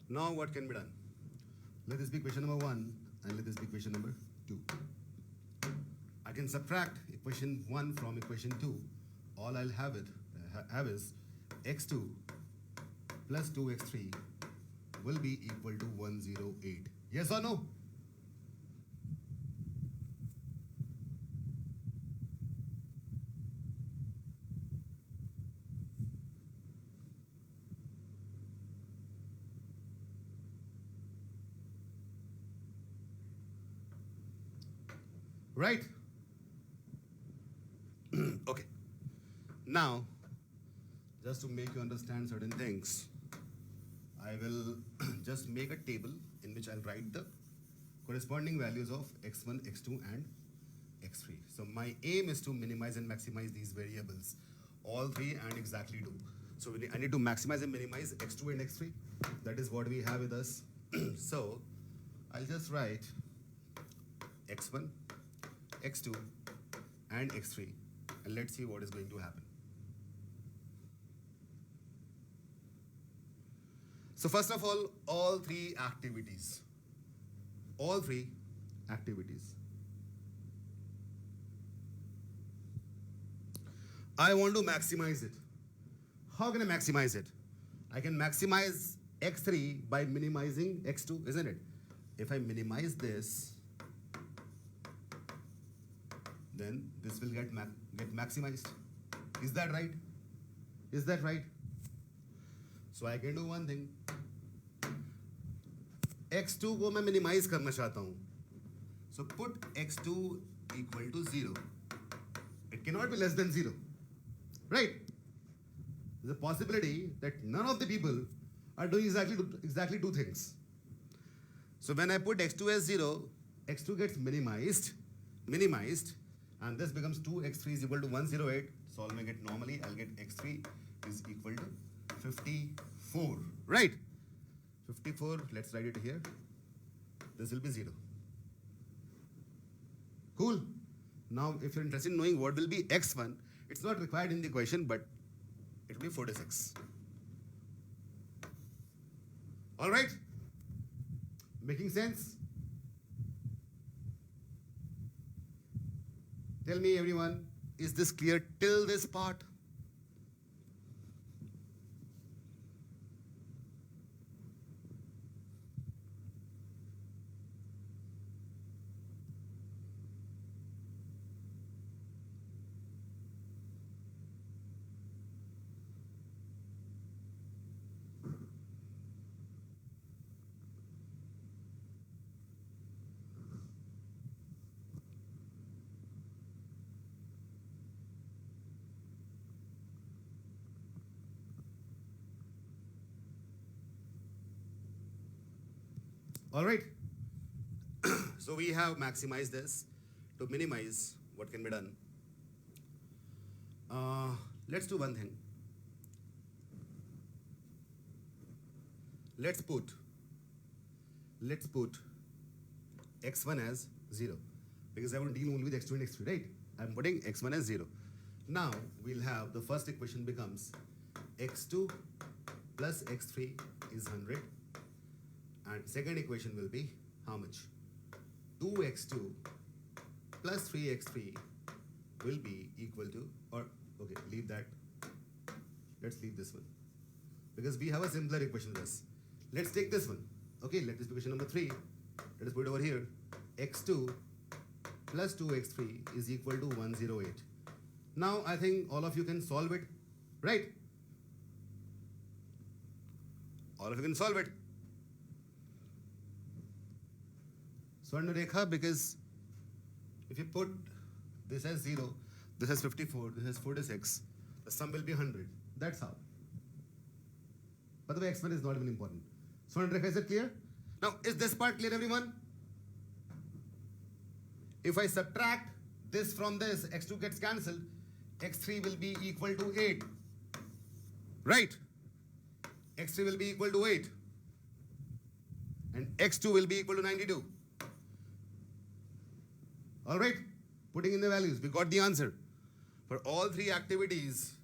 now what can be done? Let this be question number 1 and let this be question number 2. I can subtract equation 1 from equation 2. All I'll have is x2 plus 2x3 will be equal to 108. Yes or no? Right? Okay. Now, just to make you understand certain things, I will just make a table in which I'll write the corresponding values of x1, x2, and x3. So my aim is to minimize and maximize these variables, all three, and exactly do. So I need to maximize and minimize x2 and x3. That is what we have with us. So I'll just write x1, x2, and x3, and let's see what is going to happen. So first of all three activities. I want to maximize it. How can I maximize it? I can maximize x3 by minimizing x2, isn't it? If I minimize this, then this will get maximized. Is that right? Is that right? So I can do one thing. x2 को मैं minimize करना चाहता हूँ. So put x2 equal to 0. It cannot be less than 0. Right? There's a possibility that none of the people are doing exactly two things. So when I put x2 as 0, x2 gets minimized, and this becomes 2, x3 is equal to 108. Solving it normally, I'll get x3 is equal to 54. Right? 54, let's write it here. This will be 0. Cool. Now, if you're interested in knowing what will be x1, it's not required in the equation, but it will be 46. All right? Making sense? Tell me, everyone, is this clear till this part? All right. So we have maximized this. To minimize, what can be done? Let's do one thing. Let's put x1 as 0, because I want to deal only with x2 and x3, right? I'm putting x1 as 0. Now we'll have the first equation becomes x2 plus x3 is 100, and second equation will be how much? 2x2 plus 3x3 will be equal to, or okay, leave that. Let's leave this one, because we have a simpler equation with us. Let's take this one. Okay, let this be equation number 3. let us put it over here. X2 plus 2x3 is equal to 108. Now I think all of you can solve it, right? All of you can solve it. Swarna Rekha, because if you put this as 0, this as 54, this as 46, the sum will be 100. That's how. By the way, x1 is not even important. Swarna Rekha, is it clear? Now, is this part clear, everyone? If I subtract this from this, x2 gets cancelled, x3 will be equal to 8. Right? x3 will be equal to 8. And x2 will be equal to 92. All right? Putting in the values, we got the answer. For all three activities,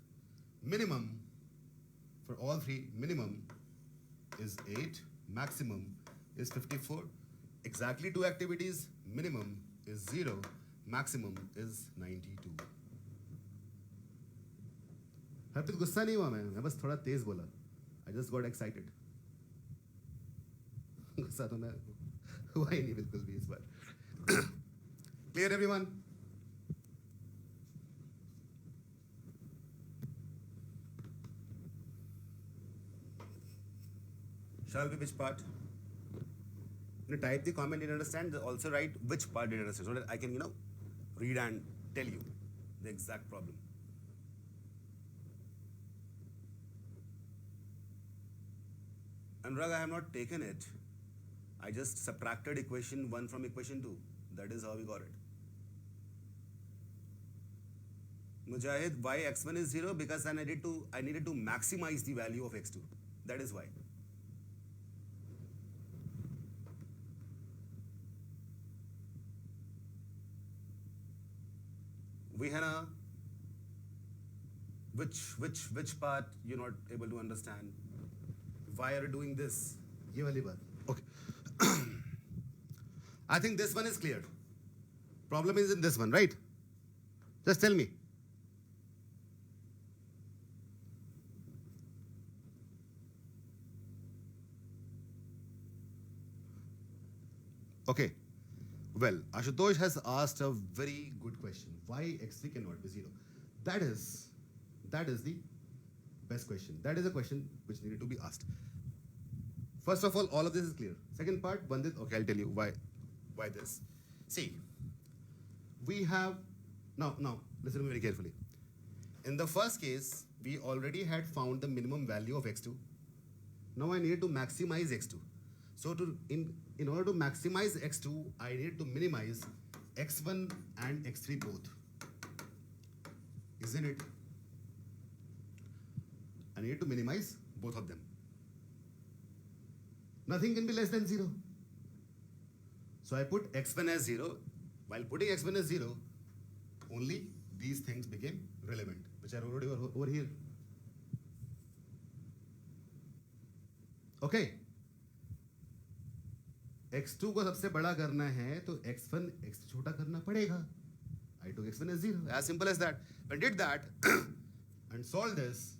minimum, for all three, minimum is 8, maximum is 54. Exactly two activities, minimum is 0, maximum is 92. Harpreet गुस्सा नहीं हुआ मैं बस थोड़ा तेज बोला. I just got excited. गुस्सा तो मैं हुआ ही नहीं बिल्कुल भी इस बार. Clear everyone? Shall we which part? You type the comment, didn't understand. Also write which part didn't understand, so that I can, read and tell you the exact problem. Anurag, I have not taken it. I just subtracted equation 1 from equation 2. That is how we got it. Mujahid, why x1 is 0? Because I needed to maximize the value of x2. That is why. Vihana, which part you're not able to understand? Why are you doing this? Ye wali baat. Okay. I think this one is clear. Problem is in this one, right? Just tell me. Okay. Well, Ashutosh has asked a very good question. Why x3 cannot be 0? That is the best question. That is a question which needed to be asked. First of all of this is clear. Second part, Bandit, okay, I'll tell you why this. See, we have, now, listen to me very carefully. In the first case, we already had found the minimum value of x2. Now I need to maximize x2. So in order to maximize x2, I need to minimize x1 and x3 both. Isn't it? I need to minimize both of them. Nothing can be less than 0. So I put x1 as 0. While putting x1 as 0, only these things became relevant, which are already over here. Okay. x2 को सबसे बड़ा करना है तो x1 x छोटा करना पड़ेगा. I took x1 as 0. As simple as that. When I did that and solve this,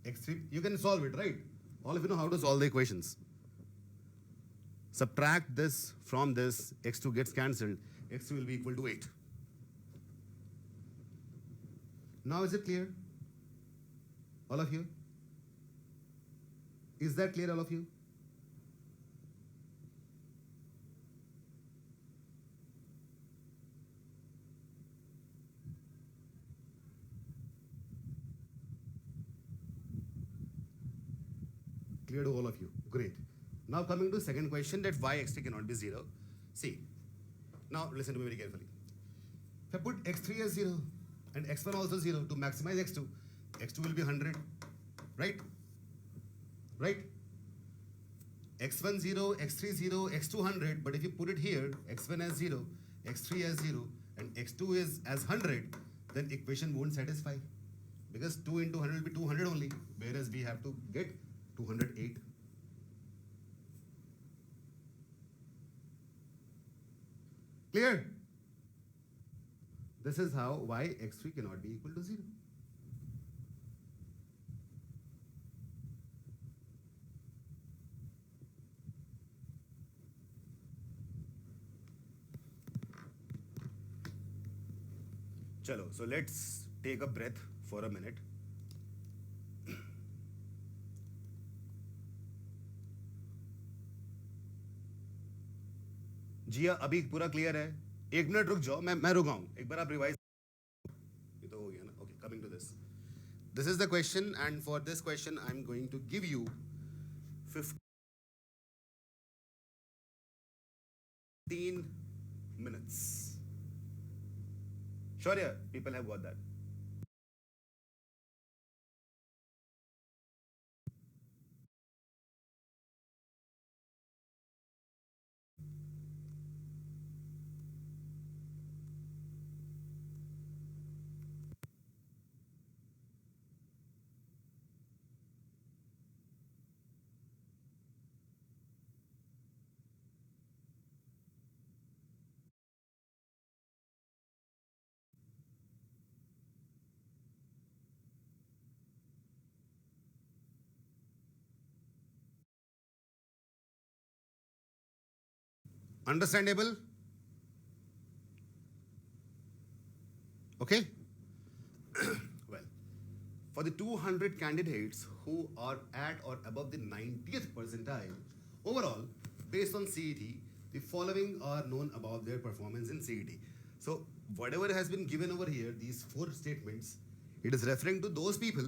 x3, you can solve it, right? All of you know how to solve the equations. Subtract this from this, x2 gets cancelled, x3 will be equal to 8. Now is it clear? All of you? Is that clear, all of you? Clear to all of you? Great. Now coming to second question, that why x3 cannot be 0. See, now listen to me very carefully. If I put x3 as 0 and x1 also 0 to maximize x2, x2 will be 100, right? Right? x1 0, x3 0, x2 100, but if you put it here, x1 as 0, x3 as 0, and x2 is as 100, then equation won't satisfy. Because 2 into 100 will be 200 only, whereas we have to get 208. Clear? This is why x3 cannot be equal to 0. Chalo, so let's take a breath for a minute. जिया अभी पूरा clear है? एक minute रुक जाओ, मैं रुका हूं, एक बार आप रिवाइज. ये तो हो गया ना. Okay, coming to this. This is the question, and for this question I'm going to give you 15 minutes. Sure, yeah, people have got that. Understandable? Okay? Well, for the 200 candidates who are at or above the 90th percentile, overall, based on CET, the following are known about their performance in CET. So, whatever has been given over here, these four statements, it is referring to those people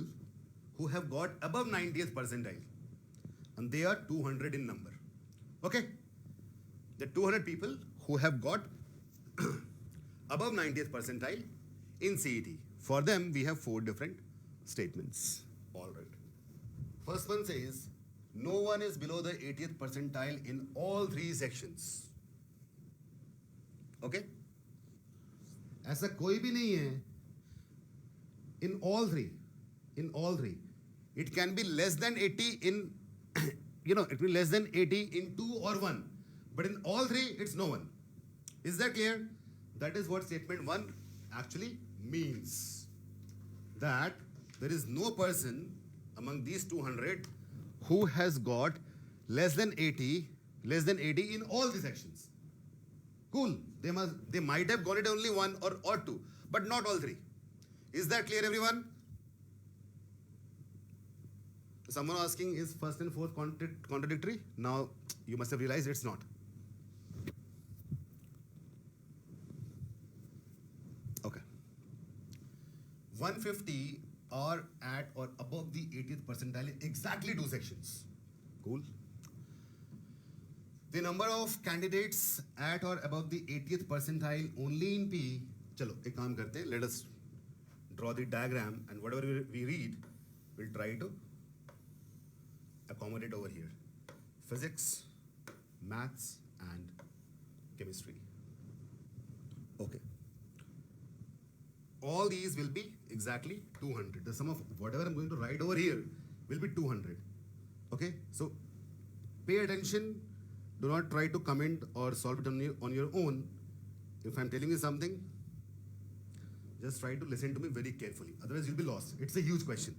who have got above 90th percentile. And they are 200 in number. Okay? The 200 people who have got above 90th percentile in CET. For them, we have four different statements. All right. First one says, no one is below the 80th percentile in all three sections. Okay? ऐसा कोई भी नहीं है in all three. In all three. It can be less than 80 in, it will be less than 80 in 2 or 1. But in all three, it's no one. Is that clear? That is what statement 1 actually means. That there is no person among these 200 who has got less than 80 in all the sections. Cool. They might have got it only 1 or 2, but not all three. Is that clear, everyone? Someone asking, is first and fourth contradictory? Now you must have realized it's not. Okay. 150 are at or above the 80th percentile in exactly two sections. Cool. The number of candidates at or above the 80th percentile only in P. Chalo, ek kaam karte hain. Let us draw the diagram, and whatever we read, we'll try to accommodate over here. Physics, maths, and chemistry. Okay. All these will be exactly 200. The sum of whatever I'm going to write over here will be 200. Okay? So pay attention. Do not try to comment or solve it on your own. If I'm telling you something, just try to listen to me very carefully. Otherwise, you'll be lost. It's a huge question.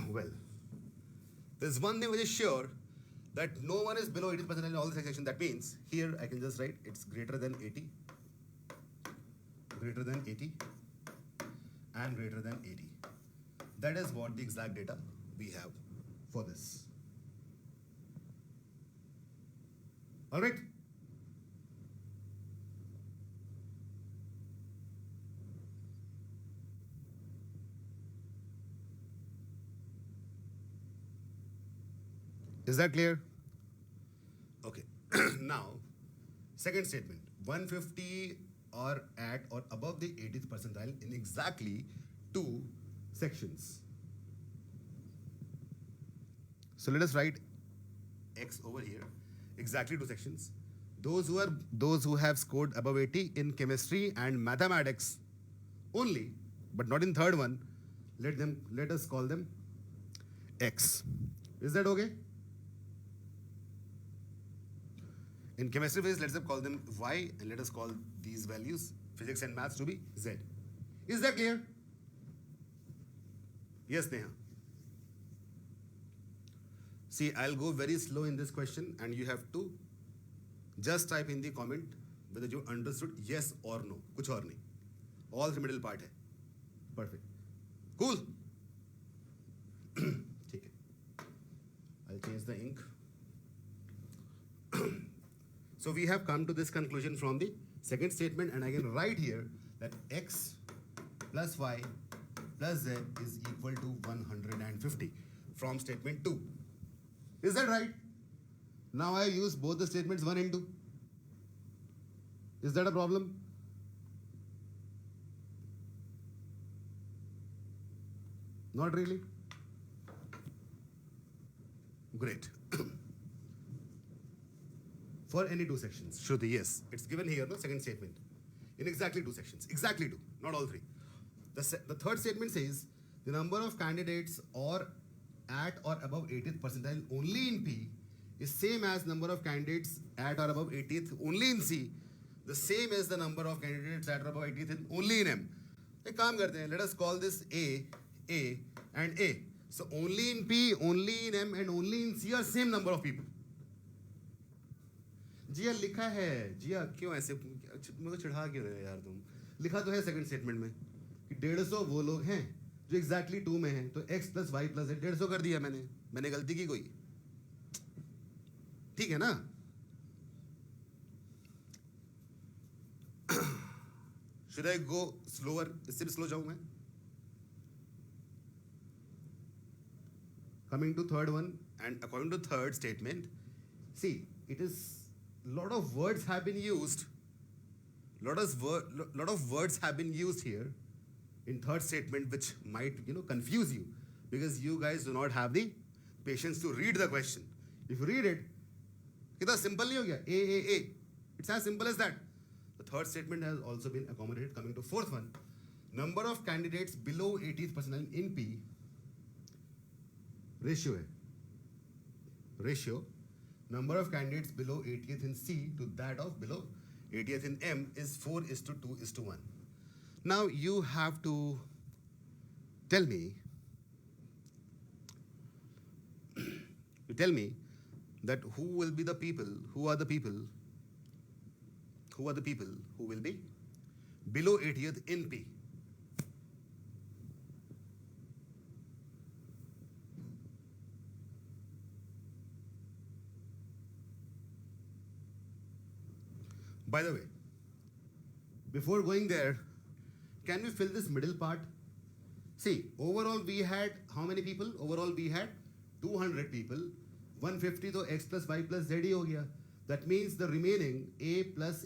Well, there's one thing which is sure, that no one is below 80% in all the sections. That means here I can just write it's greater than 80, greater than 80, and greater than 80. That is what the exact data we have for this. All right? Is that clear? Okay. Now, second statement. 150 are at or above the 80th percentile in exactly two sections. So let us write X over here. Exactly two sections. Those who have scored above 80 in chemistry and mathematics only, but not in third one, let us call them X. Is that okay? In chemistry phase, let's call them Y, and let us call these values, physics and maths, to be Z. Is that clear? Yes, Neha. See, I'll go very slow in this question, and you have to just type in the comment whether you understood yes or no. Kuch aur nahi. All the middle part है. Perfect. Cool. ठीक है. I'll change the ink. So we have come to this conclusion from the second statement, and I can write here that x plus y plus z is equal to 150 from statement 2. Is that right? Now I use both the statements 1 and 2. Is that a problem? Not really. Great. For any two sections. Shruti, yes. It's given here, no? Second statement. In exactly two sections. Exactly two, not all three. The third statement says the number of candidates or at or above 80th percentile only in P is same as number of candidates at or above 80th only in C, the same as the number of candidates at or above 80th in only in M. एक काम करते हैं, let us call this A, and A. So only in P, only in M, and only in C are same number of people. जिया लिखा है, जिया क्यों ऐसे मेरे को चिढ़ा क्यों रहे हो यार तुम? लिखा तो है सेकंड स्टेटमेंट में कि 150 वो लोग हैं जो एग्जैक्टली 2 में हैं, तो x plus Y plus z 150 कर दिया मैंने गलती की कोई? ठीक है ना? Should I go slower? इससे भी स्लो जाऊं मैं? Coming to third one, and according to third statement, see, it is lot of words have been used. Lot of words have been used here in third statement, which might confuse you because you guys do not have the patience to read the question. If you read it, कितना simple नहीं हो गया? A. It's as simple as that. The third statement has also been accommodated. Coming to fourth one, number of candidates below 80th percentile in P. Ratio है. Ratio. Number of candidates below 80th in C to that of below 80th in M is 4:2:1. Now you have to tell me that who will be the people, who are the people who will be below 80th in P. By the way, before going there, can we fill this middle part? See, overall we had how many people? Overall we had 200 people. 150 तो x plus y plus z ही हो गया. That means the remaining a plus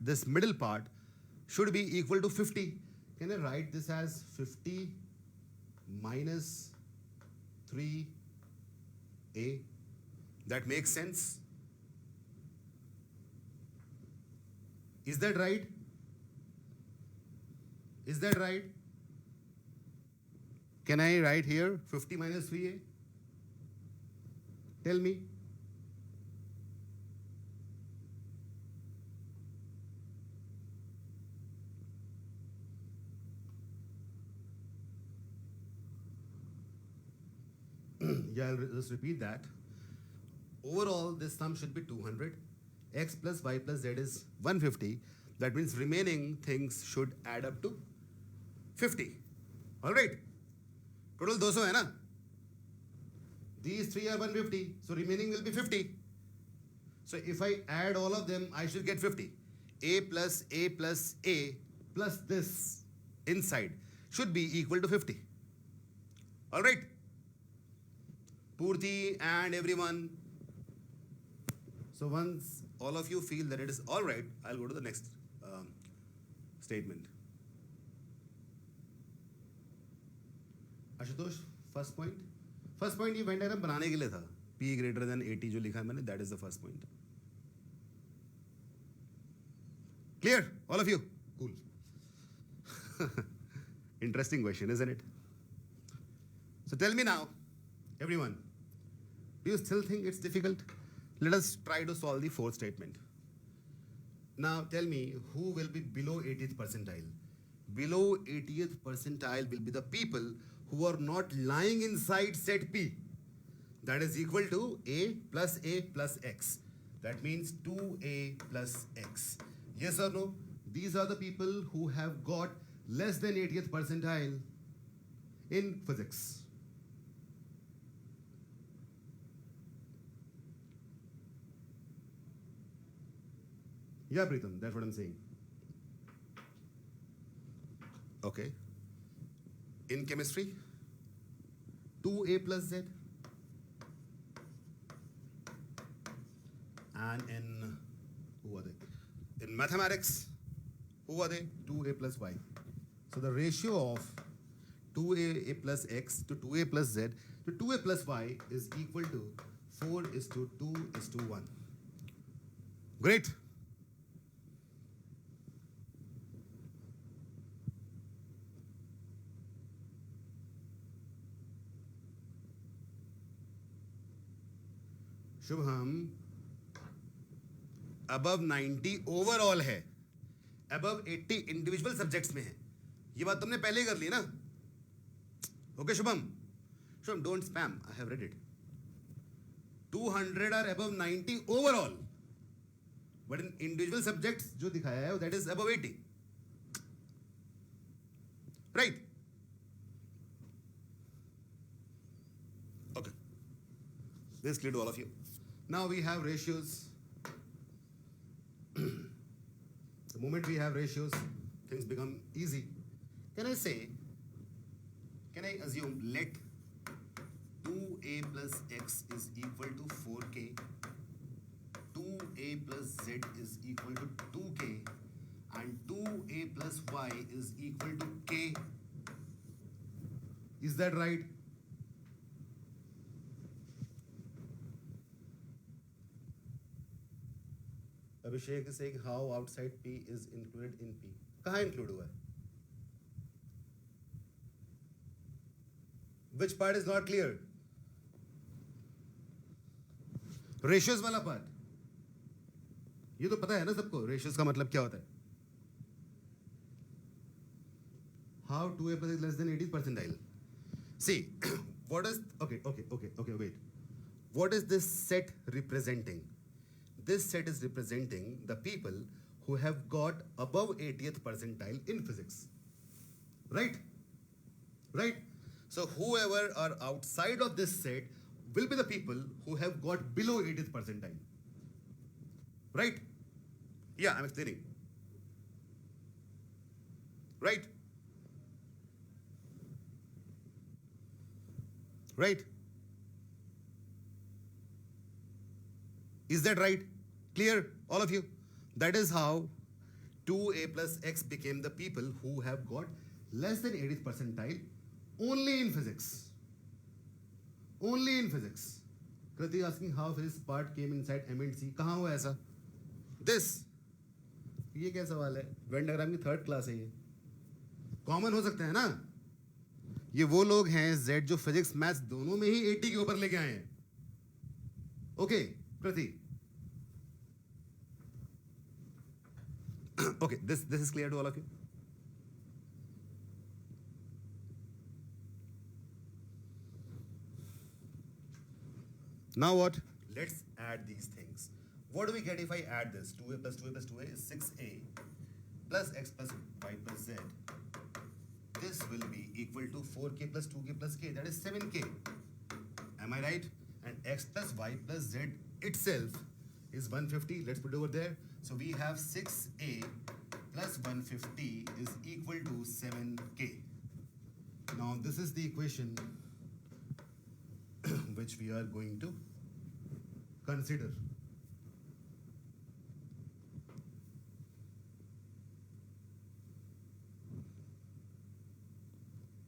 this middle part should be equal to 50. Can I write this as 50 minus 3a? That makes sense. Is that right? Is that right? Can I write here 50 minus 3a? Tell me. Yeah, I'll just repeat that. Overall, this sum should be 200. X plus y plus z is 150. That means remaining things should add up to 50. All right. Total 200 है ना? These three are 150. So remaining will be 50. So if I add all of them, I should get 50. A plus A plus A plus this inside should be equal to 50. All right. Purti and everyone. So once all of you feel that it is all right, I'll go to the next statement. Ashutosh, first point. First point ये Venn diagram बनाने के लिए था. P greater than 80 जो लिखा है मैंने, that is the first point. Clear? All of you? Cool. Interesting question, isn't it? So tell me now, everyone, do you still think it's difficult? Let us try to solve the fourth statement. Now tell me, who will be below 80th percentile? Below 80th percentile will be the people who are not lying inside set P. That is equal to A plus x. That means 2A plus x. Yes or no? these are the people who have got less than 80th percentile in physics. Yeah, Pritam, that's what I'm saying. Okay. In chemistry, 2a plus z. And in, who are they? In mathematics, who are they? 2a plus y. So the ratio of 2a plus x to 2a plus z to 2a plus y is equal to 4:2:1. Great. Shubham, above 90 overall है, above 80 individual subjects में है. ये बात तुमने पहले ही कर ली ना. Okay Shubham, Shubham don't spam, I have read it. 200 are above 90 overall, but in individual subjects जो दिखाया है that is above 80. Right? Okay. This is clear to all of you. Now we have ratios. The moment we have ratios, things become easy. Can I assume let 2a plus x is equal to 4k, 2a plus z is equal to 2k, and 2a plus y is equal to k. Is that right? Abhishek is saying how outside P is included in P. कहाँ include हुआ है? Which part is not clear? Ratios वाला part. ये तो पता है ना सबको, ratios का मतलब क्या होता है? How 2a plus is less than 80th percentile? See, what is, okay, wait. What is this set representing? This set is representing the people who have got above 80th percentile in physics. Right? Right? So whoever are outside of this set will be the people who have got below 80th percentile. Right? Yeah, I'm explaining. Right? Right? Is that right? Clear, all of you? That is how 2a plus x became the people who have got less than 80th percentile only in physics. Only in physics. Kriti asking how this part came inside M and C. कहाँ हुआ ऐसा? This. ये क्या सवाल है? Venn diagram की third class है ये. कॉमन हो सकते हैं ना? ये वो लोग हैं Z जो फिजिक्स मैथ्स दोनों में ही 80 के ऊपर लेके आए हैं. Okay, Kriti. Okay, this is clear to all of you? Now what? Let's add these things. What do we get if I add this? 2a plus 2a plus 2a is 6a plus x plus y plus z. This will be equal to 4k plus 2k plus k. That is 7k. Am I right? And x plus y plus z itself is 150. Let's put it over there. So we have 6a plus 150 is equal to 7k. Now this is the equation which we are going to consider.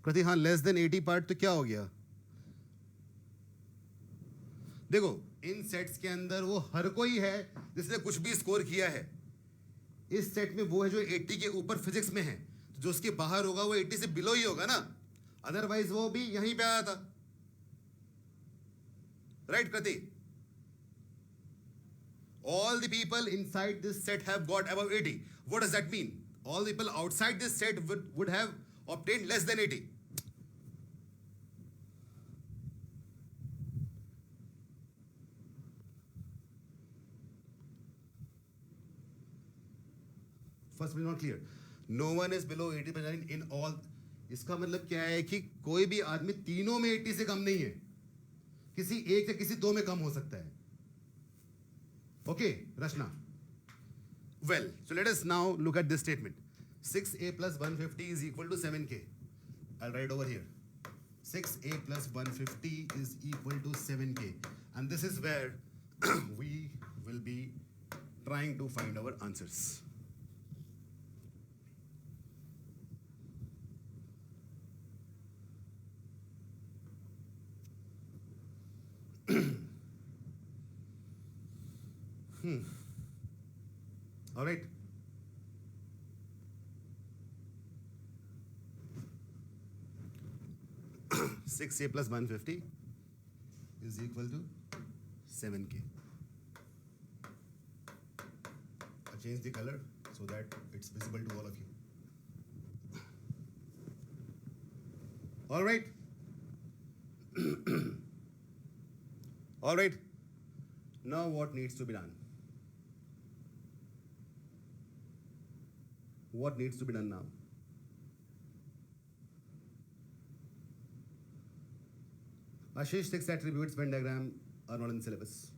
कृति, हाँ, less than 80 part तो क्या हो गया? देखो, इन sets के अंदर वो हर कोई है जिसने कुछ भी स्कोर किया है. इस सेट में वो है जो 80 के ऊपर फिजिक्स में है. तो जो उसके बाहर होगा वो 80 से बिलो ही होगा ना. अदरवाइज वो भी यहीं पे आया था. Right Kriti? All the people inside this set have got above 80. What does that mean? All the people outside this set would have obtained less than 80. First one is not clear. No one is below 80% in all. इसका मतलब क्या है कि कोई भी आदमी तीनों में 80 से कम नहीं है, किसी एक या किसी दो में कम हो सकता है. Okay, Rashna. Well, so let us now look at this statement. 6a plus 150 is equal to 7k. I'll write over here. 6a plus 150 is equal to 7k. And this is where we will be trying to find our answers. All right. Six a plus 150 is equal to 7k. I'll change the color so that it's visible to all of you. All right. All right. Now what needs to be done? What needs to be done now? Ashish, 6 attributes Venn diagram are not in syllabus.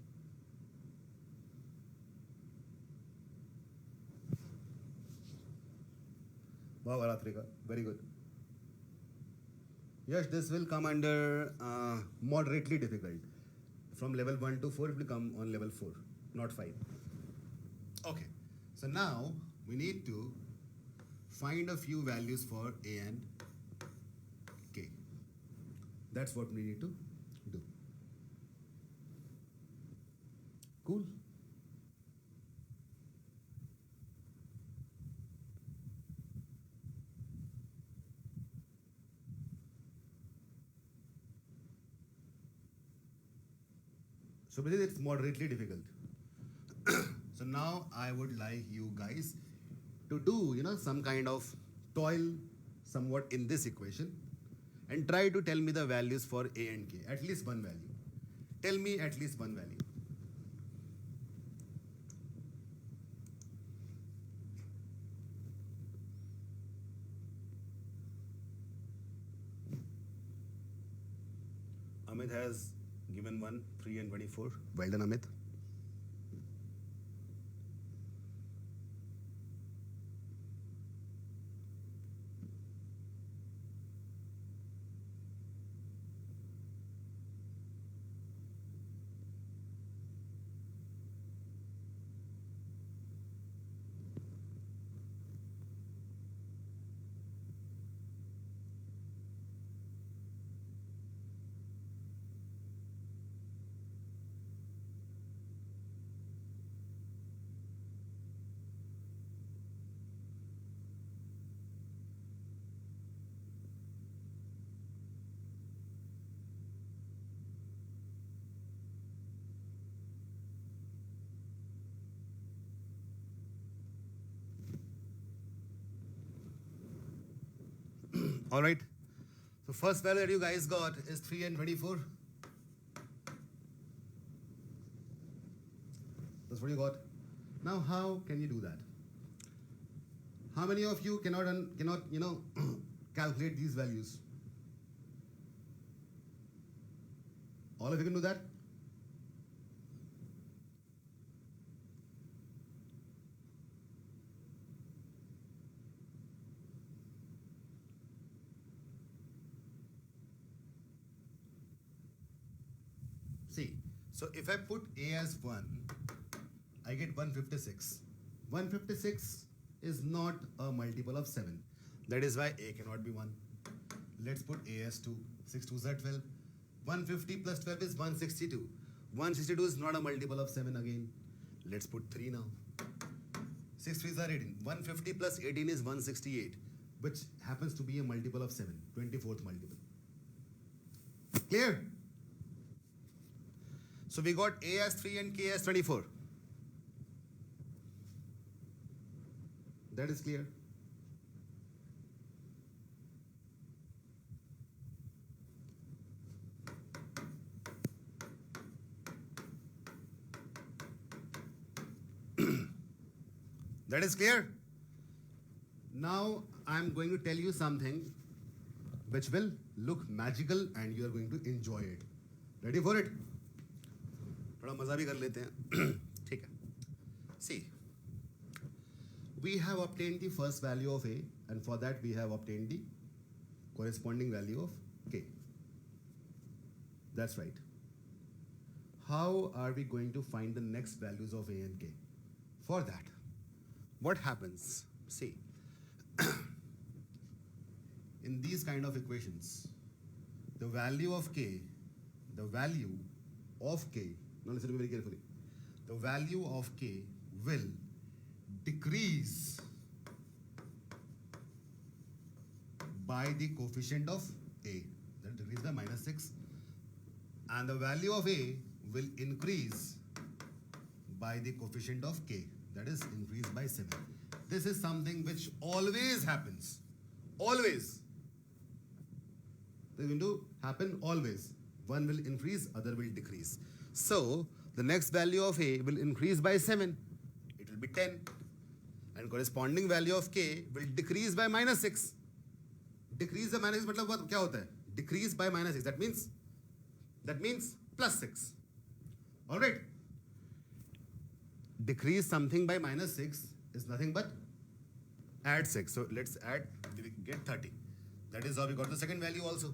Wow, Aratrika, very good. Yes, this will come under moderately difficult. From level 1 to 4, it will come on level 4, not 5. Okay, so now we need to find a few values for a and k. That's what we need to do. Cool. So basically it's moderately difficult. So now I would like you guys to do, some kind of toil somewhat in this equation and try to tell me the values for a and k, at least one value. Tell me at least one value. Amit has given 1, 3 and 24. Well done, Amit. All right. So first value that you guys got is 3 and 24. That's what you got. Now how can you do that? How many of you cannot calculate these values? All of you can do that? See, so if I put a as 1, I get 156. 156 is not a multiple of 7. That is why a cannot be 1. Let's put a as 2. 6 2s are 12. 150 plus 12 is 162. 162 is not a multiple of 7 again. Let's put 3 now. 6 3s are 18. 150 plus 18 is 168, which happens to be a multiple of 7, 24th multiple. Clear? So we got a as 3 and k as 24. That is clear. That is clear. Now I'm going to tell you something which will look magical and you are going to enjoy it. Ready for it? थोड़ा मजा भी कर लेते हैं. ठीक है. See, we have obtained the first value of A, and for that we have obtained the corresponding value of K. That's right. How are we going to find the next values of A and K? For that, what happens? See, in these kind of equations, the value of K, now listen to me very carefully, the value of K will decrease by the coefficient of A, that decrease by -6, and the value of A will increase by the coefficient of K, that is increased by 7. This is something which always happens. Always. This is going to happen always. One will increase, other will decrease. So, the next value of A will increase by 7. It will be 10. And corresponding value of K will decrease by -6. Decrease by -6 मतलब what क्या होता है? Decrease by -6. That means +6. All right. Decrease something by -6 is nothing but add 6. So let's add, we get 30. That is how we got the second value also.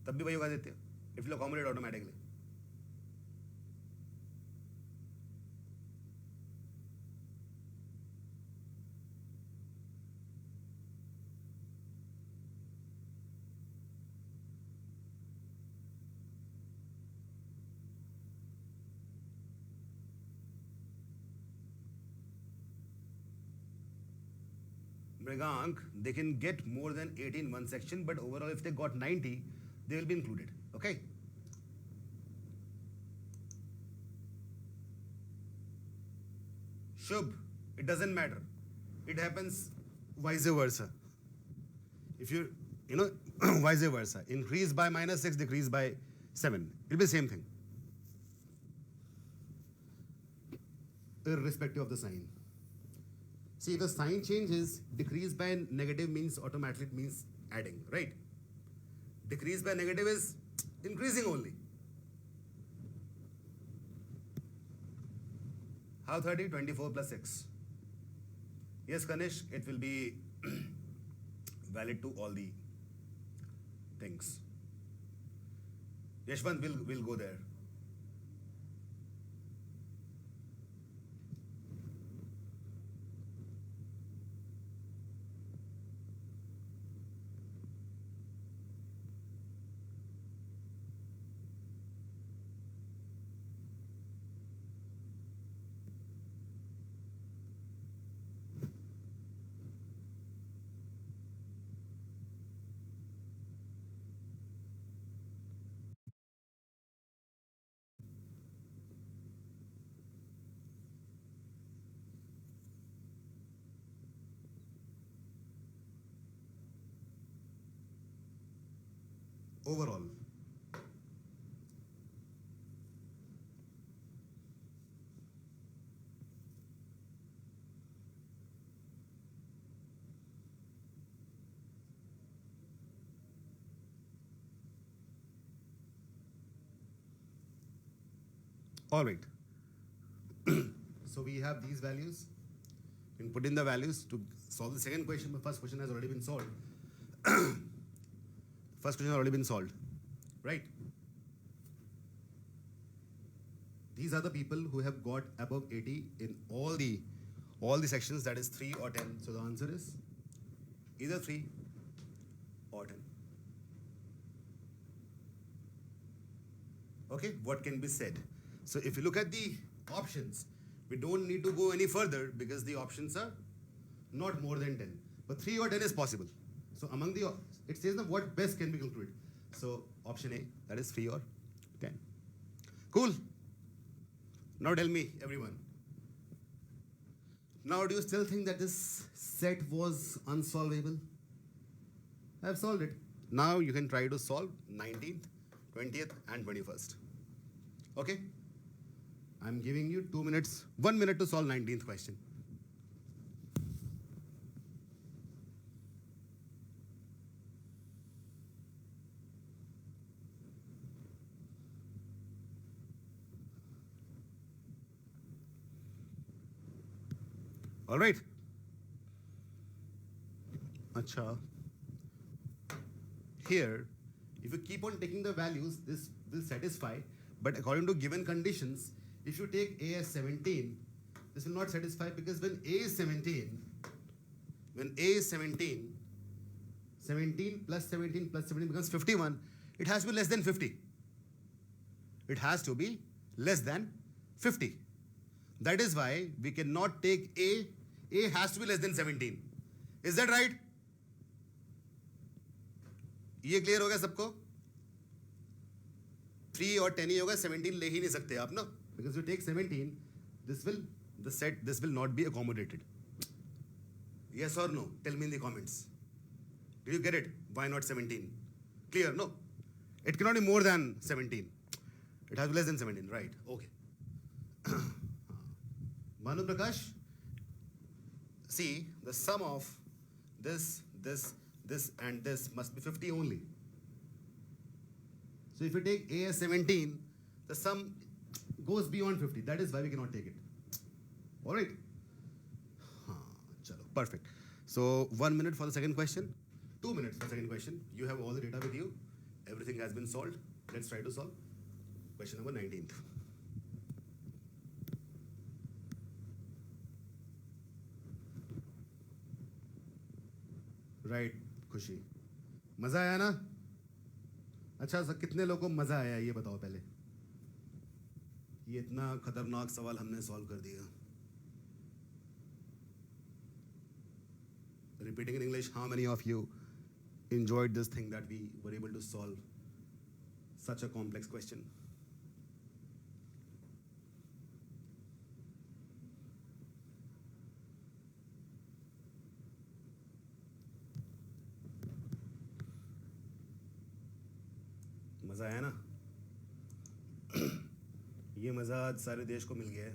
तब भी वही होगा देते हैं. It will accommodate automatically. Mrigank, they can get more than 80 in one section, but overall if they got 90, they will be included. Okay? Shubh, it doesn't matter. It happens vice versa. If you vice versa, increase by -6, decrease by 7. It'll be the same thing. Irrespective of the sign. See, if the sign changes, decrease by negative means automatically it means adding, right? Decrease by negative is increasing only. How 30? 24 plus 6. Yes, Kanish, it will be valid to all the things. Yashwant will go there. Overall. All right. So we have these values. You can put in the values to solve the second question. The first question has already been solved. First question has already been solved, right? These are the people who have got above 80 in all the sections, that is 3 or 10. So the answer is either 3 or 10. Okay, what can be said? So if you look at the options, we don't need to go any further because the options are not more than 10. But 3 or 10 is possible. So among the, it says that what best can be concluded. So option A, that is 3 or 10. Cool. Now tell me, everyone. Now do you still think that this set was unsolvable? I have solved it. Now you can try to solve 19th, 20th and 21st. Okay? I'm giving you 2 minutes, 1 minute to solve 19th question. All right. Acha. Here, if you keep on taking the values, this will satisfy. But according to given conditions, if you take A as 17, this will not satisfy because when A is 17, 17 plus 17 plus 17 becomes 51, it has to be less than 50. It has to be less than 50. That is why we cannot take A. A has to be less than 17. Is that right? ये clear हो गया सबको? 3 और 10 ही होगा, 17 ले ही नहीं सकते आप ना, because you take 17, this will not be accommodated. Yes or no? Tell me in the comments. Do you get it? Why not 17? Clear? No. It cannot be more than 17. It has to be less than 17, right? Okay. Manu Prakash, see, the sum of this and this must be 50 only. So if you take A as 17, the sum goes beyond 50. That is why we cannot take it. All right? Chalo, perfect. So 1 minute for the second question, 2 minutes for the second question. You have all the data with you. Everything has been solved. Let's try to solve question number 19th. Right खुशी, मजा आया ना? अच्छा sir, कितने लोगों को मजा आया ये बताओ पहले. ये इतना खतरनाक सवाल हमने सॉल्व कर दिया. Repeating in English, how many of you enjoyed this thing that we were able to solve such a complex question? मजा आया ना? ये मजा आज सारे देश को मिल गया है.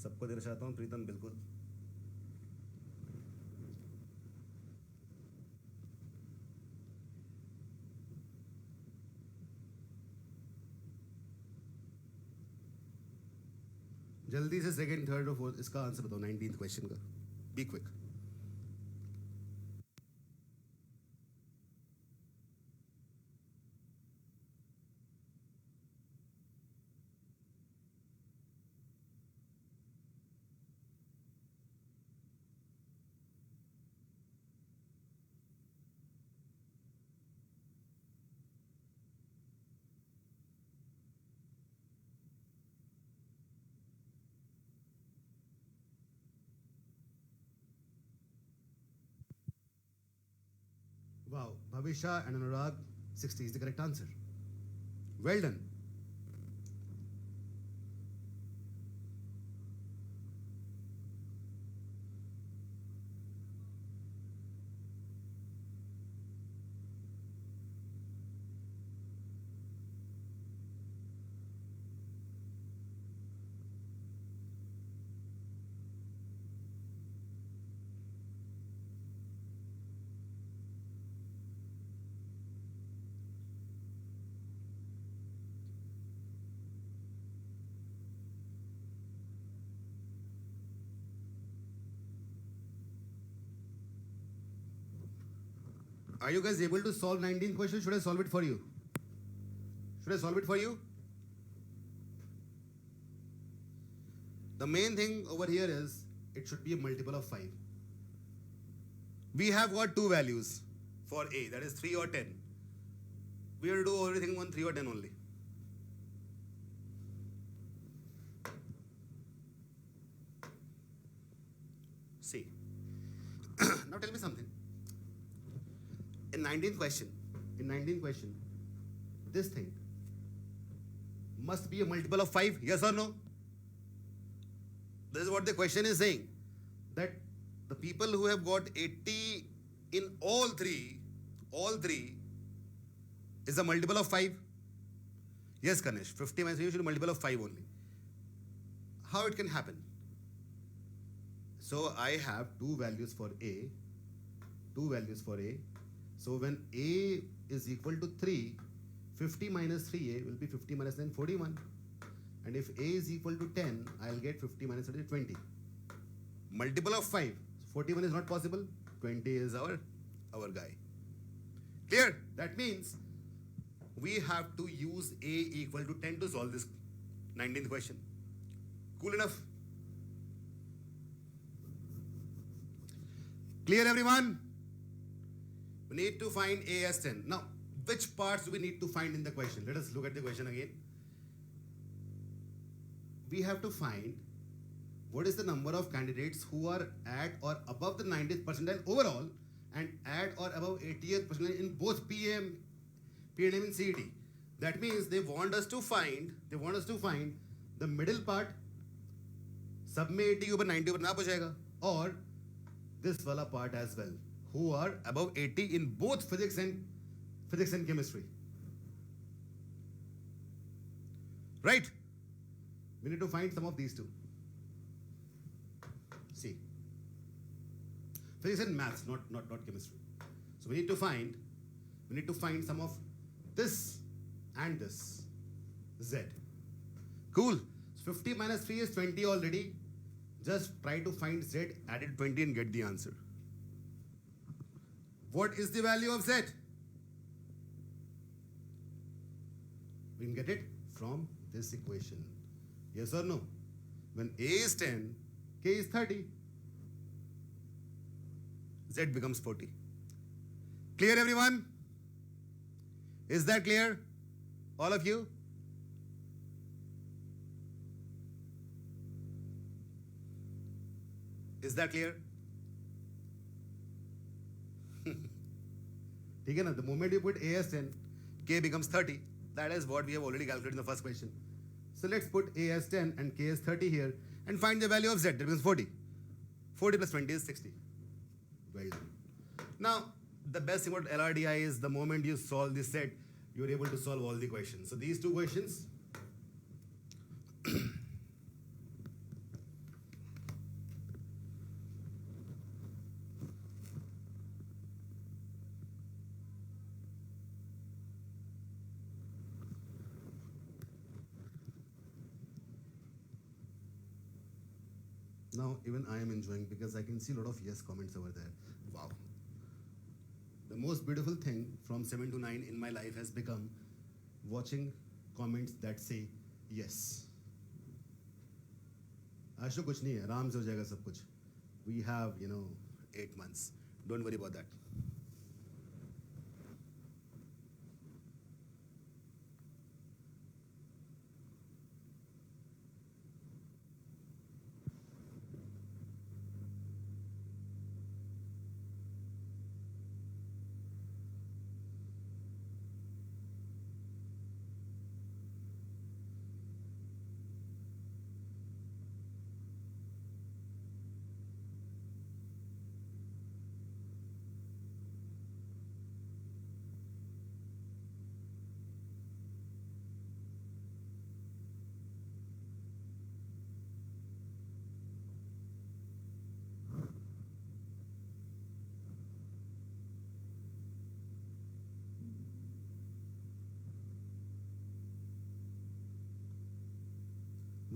सबको देना चाहता हूँ प्रीतम, बिल्कुल. जल्दी से सेकंड, थर्ड और फोर्थ इसका आंसर बताओ 19th क्वेश्चन का. Be quick. Wow, Bhavisha and Anurag, 60 is the correct answer. Well done. Are you guys able to solve 19th question? Should I solve it for you? Should I solve it for you? The main thing over here is it should be a multiple of 5. We have got two values for A, that is 3 or 10. We will do everything on 3 or 10 only. See. Now tell me something. In 19th question, this thing must be a multiple of 5, yes or no? This is what the question is saying, that the people who have got 80 in all three all three is a multiple of 5. Yes, Ganesh, 50 minus 3 should be a multiple of 5 only. How it can happen? So I have two values for A. So when A is equal to 3, 50 minus 3A will be 50 minus 9, 41. And if A is equal to 10, I'll get 50 minus 30, 20. Multiple of 5. 41 is not possible. 20 is our guy. Clear? That means we have to use A equal to 10 to solve this 19th question. Cool enough? Clear, everyone? We need to find A as 10. Now, which parts do we need to find in the question? Let us look at the question again. We have to find what is the number of candidates who are at or above the 90th percentile overall and at or above 80th percentile in both PM and in CET. That means they want us to find the middle part, सब में 80 के ऊपर 90 ऊपर नाप हो जाएगा, और this वाला part as well, who are above 80 in both physics and chemistry. Right? We need to find some of these two. See, physics and maths, not chemistry. So we need to find some of this and this, Z. Cool. So 50 minus 3 is 20 already. Just try to find Z, added 20 and get the answer. What is the value of Z? We can get it from this equation. Yes or no? When A is 10, K is 30. Z becomes 40. Clear, everyone? Is that clear? All of you? Is that clear? ठीक है ना? The moment you put A as 10, K becomes 30. That is what we have already calculated in the first question. So let's put A as 10 and K as 30 here and find the value of Z. That becomes 40. 40 plus 20 is 60. Very good. Now, the best thing about LRDI is the moment you solve this set, you're able to solve all the questions. So these two questions, now even I am enjoying because I can see a lot of yes comments over there. Wow. The most beautiful thing from 7 to 9 in my life has become watching comments that say yes. आज तो कुछ नहीं है, आराम से हो जाएगा सब कुछ. We have, 8 months. Don't worry about that.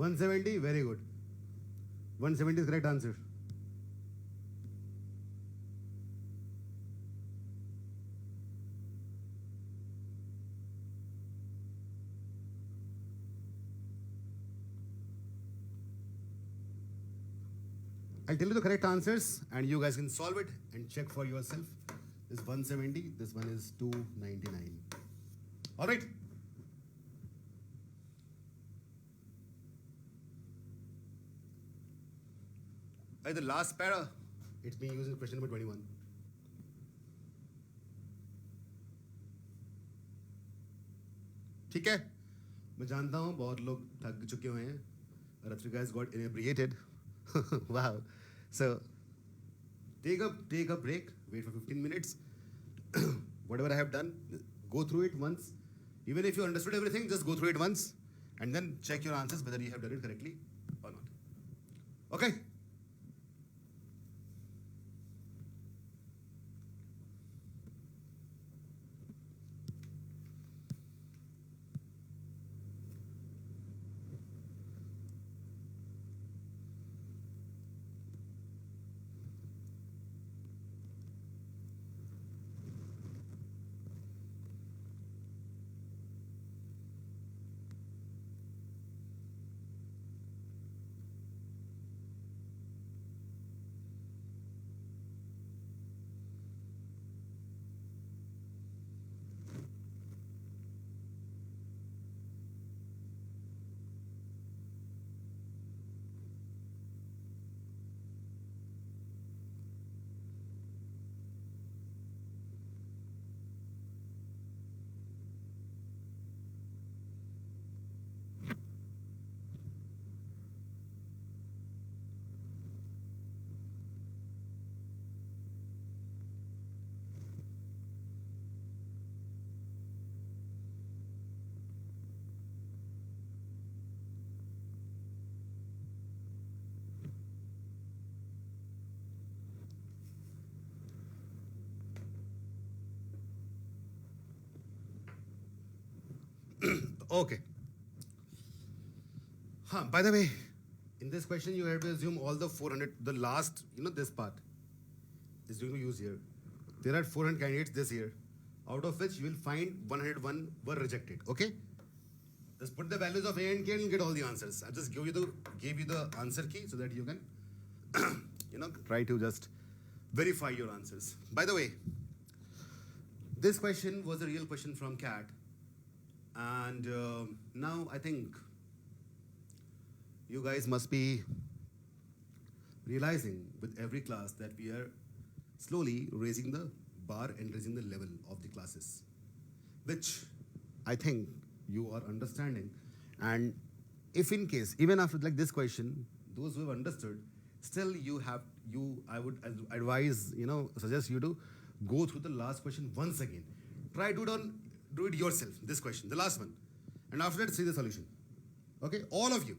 $170, very good. 170 is correct answer. I'll tell you the correct answers and you guys can solve it and check for yourself. This is 170, this one is 299. All right. The last para, it's being used in question number 21. ठीक है, मैं जानता हूँ बहुत लोग थक चुके हुए हैं. But you guys got inebriated. Wow. So take a break, wait for 15 minutes. whatever I have done, go through it once. Even if you understood everything, just go through it once and then check your answers whether you have done it correctly or not. Okay? Okay. By the way, in this question, you have to assume all the 400, the last, this part is going to use here. There are 400 candidates this year, out of which you will find 101 were rejected. Okay? Just put the values of A and K and get all the answers. I just gave you the answer key so that you can, try to just verify your answers. By the way, this question was a real question from CAT. And now I think you guys must be realizing with every class that we are slowly raising the bar and raising the level of the classes, which I think you are understanding. And if in case, even after like this question, those who have understood, still I would advise, suggest you to go through the last question once again. Try to do it yourself, this question, the last one. And after that, see the solution. Okay, all of you.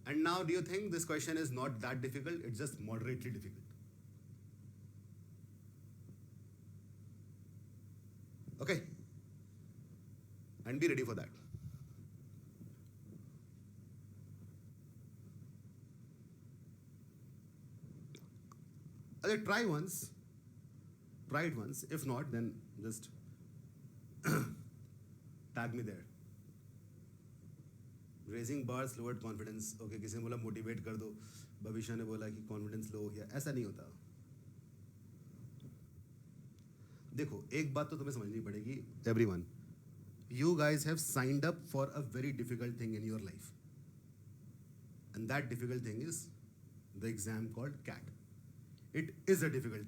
And now, do you think this question is not that difficult? It's just moderately difficult. Okay? And be ready for that. Okay, try it once. If not, then just tag me there. Raising bars lowered confidence. Okay, किसी ने बोला motivate कर दो, भविष्य ने बोला कि confidence लो, या ऐसा नहीं होता. देखो, एक बात तो तुम्हें समझनी पड़ेगी, everyone. You guys have signed up for a very difficult thing in your life. And that difficult thing is the exam called CAT. It is a difficult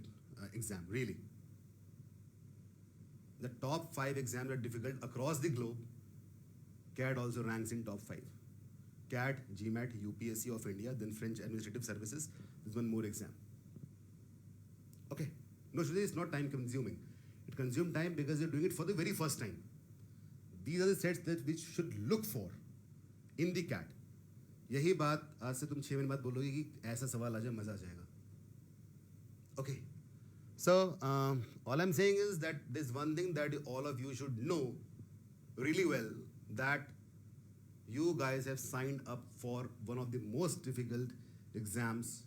exam, really. The top 5 exams are difficult across the globe. CAT also ranks in top 5. CAT, GMAT, UPSC of India, then French Administrative Services. There's one more exam. Okay. No, Shruti, it's not time consuming. It consumes time because you're doing it for the very first time. These are the sets that which should look for in the CAT. यही बात आज से तुम 6 महीने बाद बोलोगे कि ऐसा सवाल आ जाए मजा आ जाएगा. Okay. So all I'm saying is that there's one thing that all of you should know really well, that you guys have signed up for one of the most difficult exams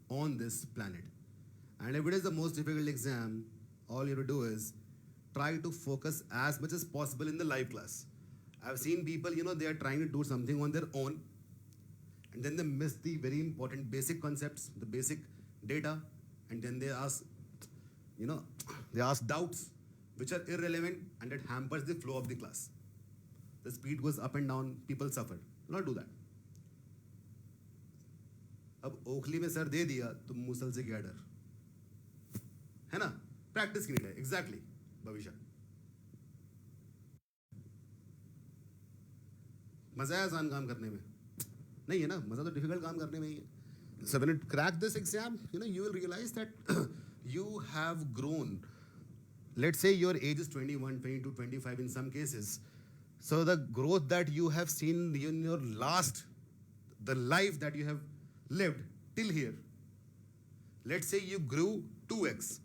on this planet. And if it is the most difficult exam, all you have to do is try to focus as much as possible in the live class. I've seen people, they are trying to do something on their own, and then they miss the very important basic concepts, the basic data, and then they ask doubts which are irrelevant, and it hampers the flow of the class. The speed goes up and down, people suffer. Do not do that. अब ओखली में sir दे दिया तुम मुसल से क्या डर, है ना? प्रैक्टिस की नीड है. एग्जैक्टली भविष्य. मजा है आसान काम करने में? नहीं है ना, मजा तो डिफिकल्ट काम करने में ही है. So when you crack this exam, you will realize that you have grown. Let's say your age is 21, 22, 25 in some cases. So the growth that you have seen in your last, the life that you have lived till here, let's say you grew 2x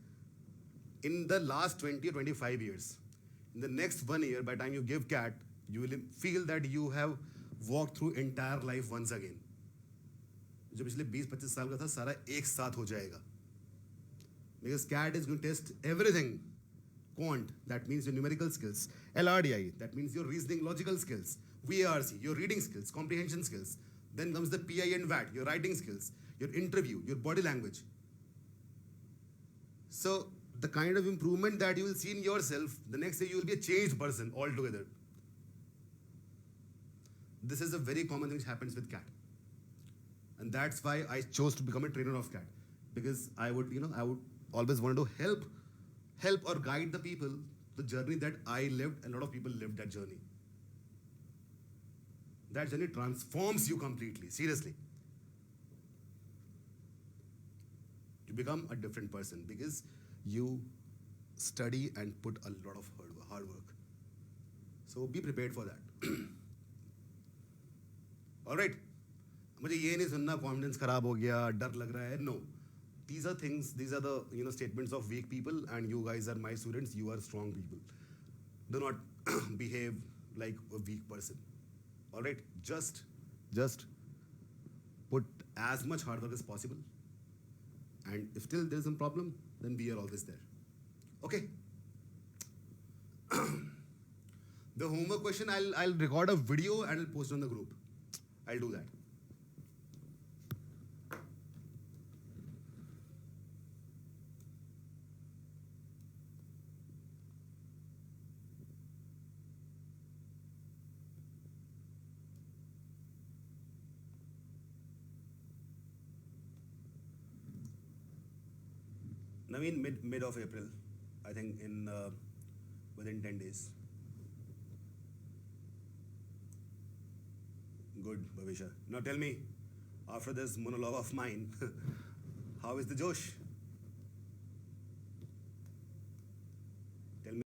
in the last 20 or 25 years. In the next 1 year, by the time you give CAT, you will feel that you have walked through entire life once again. जो पिछले 20-25 साल का था सारा एक साथ हो जाएगा. Because CAT is going to test everything. Quant, that means your numerical skills. LRDI, that means your reasoning logical skills. VARC, your reading skills, comprehension skills. Then comes the PI and VAT, your writing skills, your interview, your body language. So the kind of improvement that you will see in yourself, the next day you will be a changed person altogether. This is a very common thing which happens with CAT. And that's why I chose to become a trainer of CAT. Because I would always want to help or guide the people, the journey that I lived, a lot of people lived that journey. That journey transforms you completely, seriously. You become a different person because you study and put a lot of hard work. So be prepared for that. All right. मुझे ये नहीं सुनना confidence खराब हो गया, डर लग रहा है. No. These are things, these are the statements of weak people, and you guys are my students, you are strong people. Do not behave like a weak person. All right? Just put as much hard work as possible. And if still there is a problem, then we are always there. Okay? The homework question, I'll record a video and I'll post it on the group. I'll do that. Naveen, mid of April, I think within 10 days. Good, Bhavisha. Now tell me, after this monologue of mine, how is the Josh?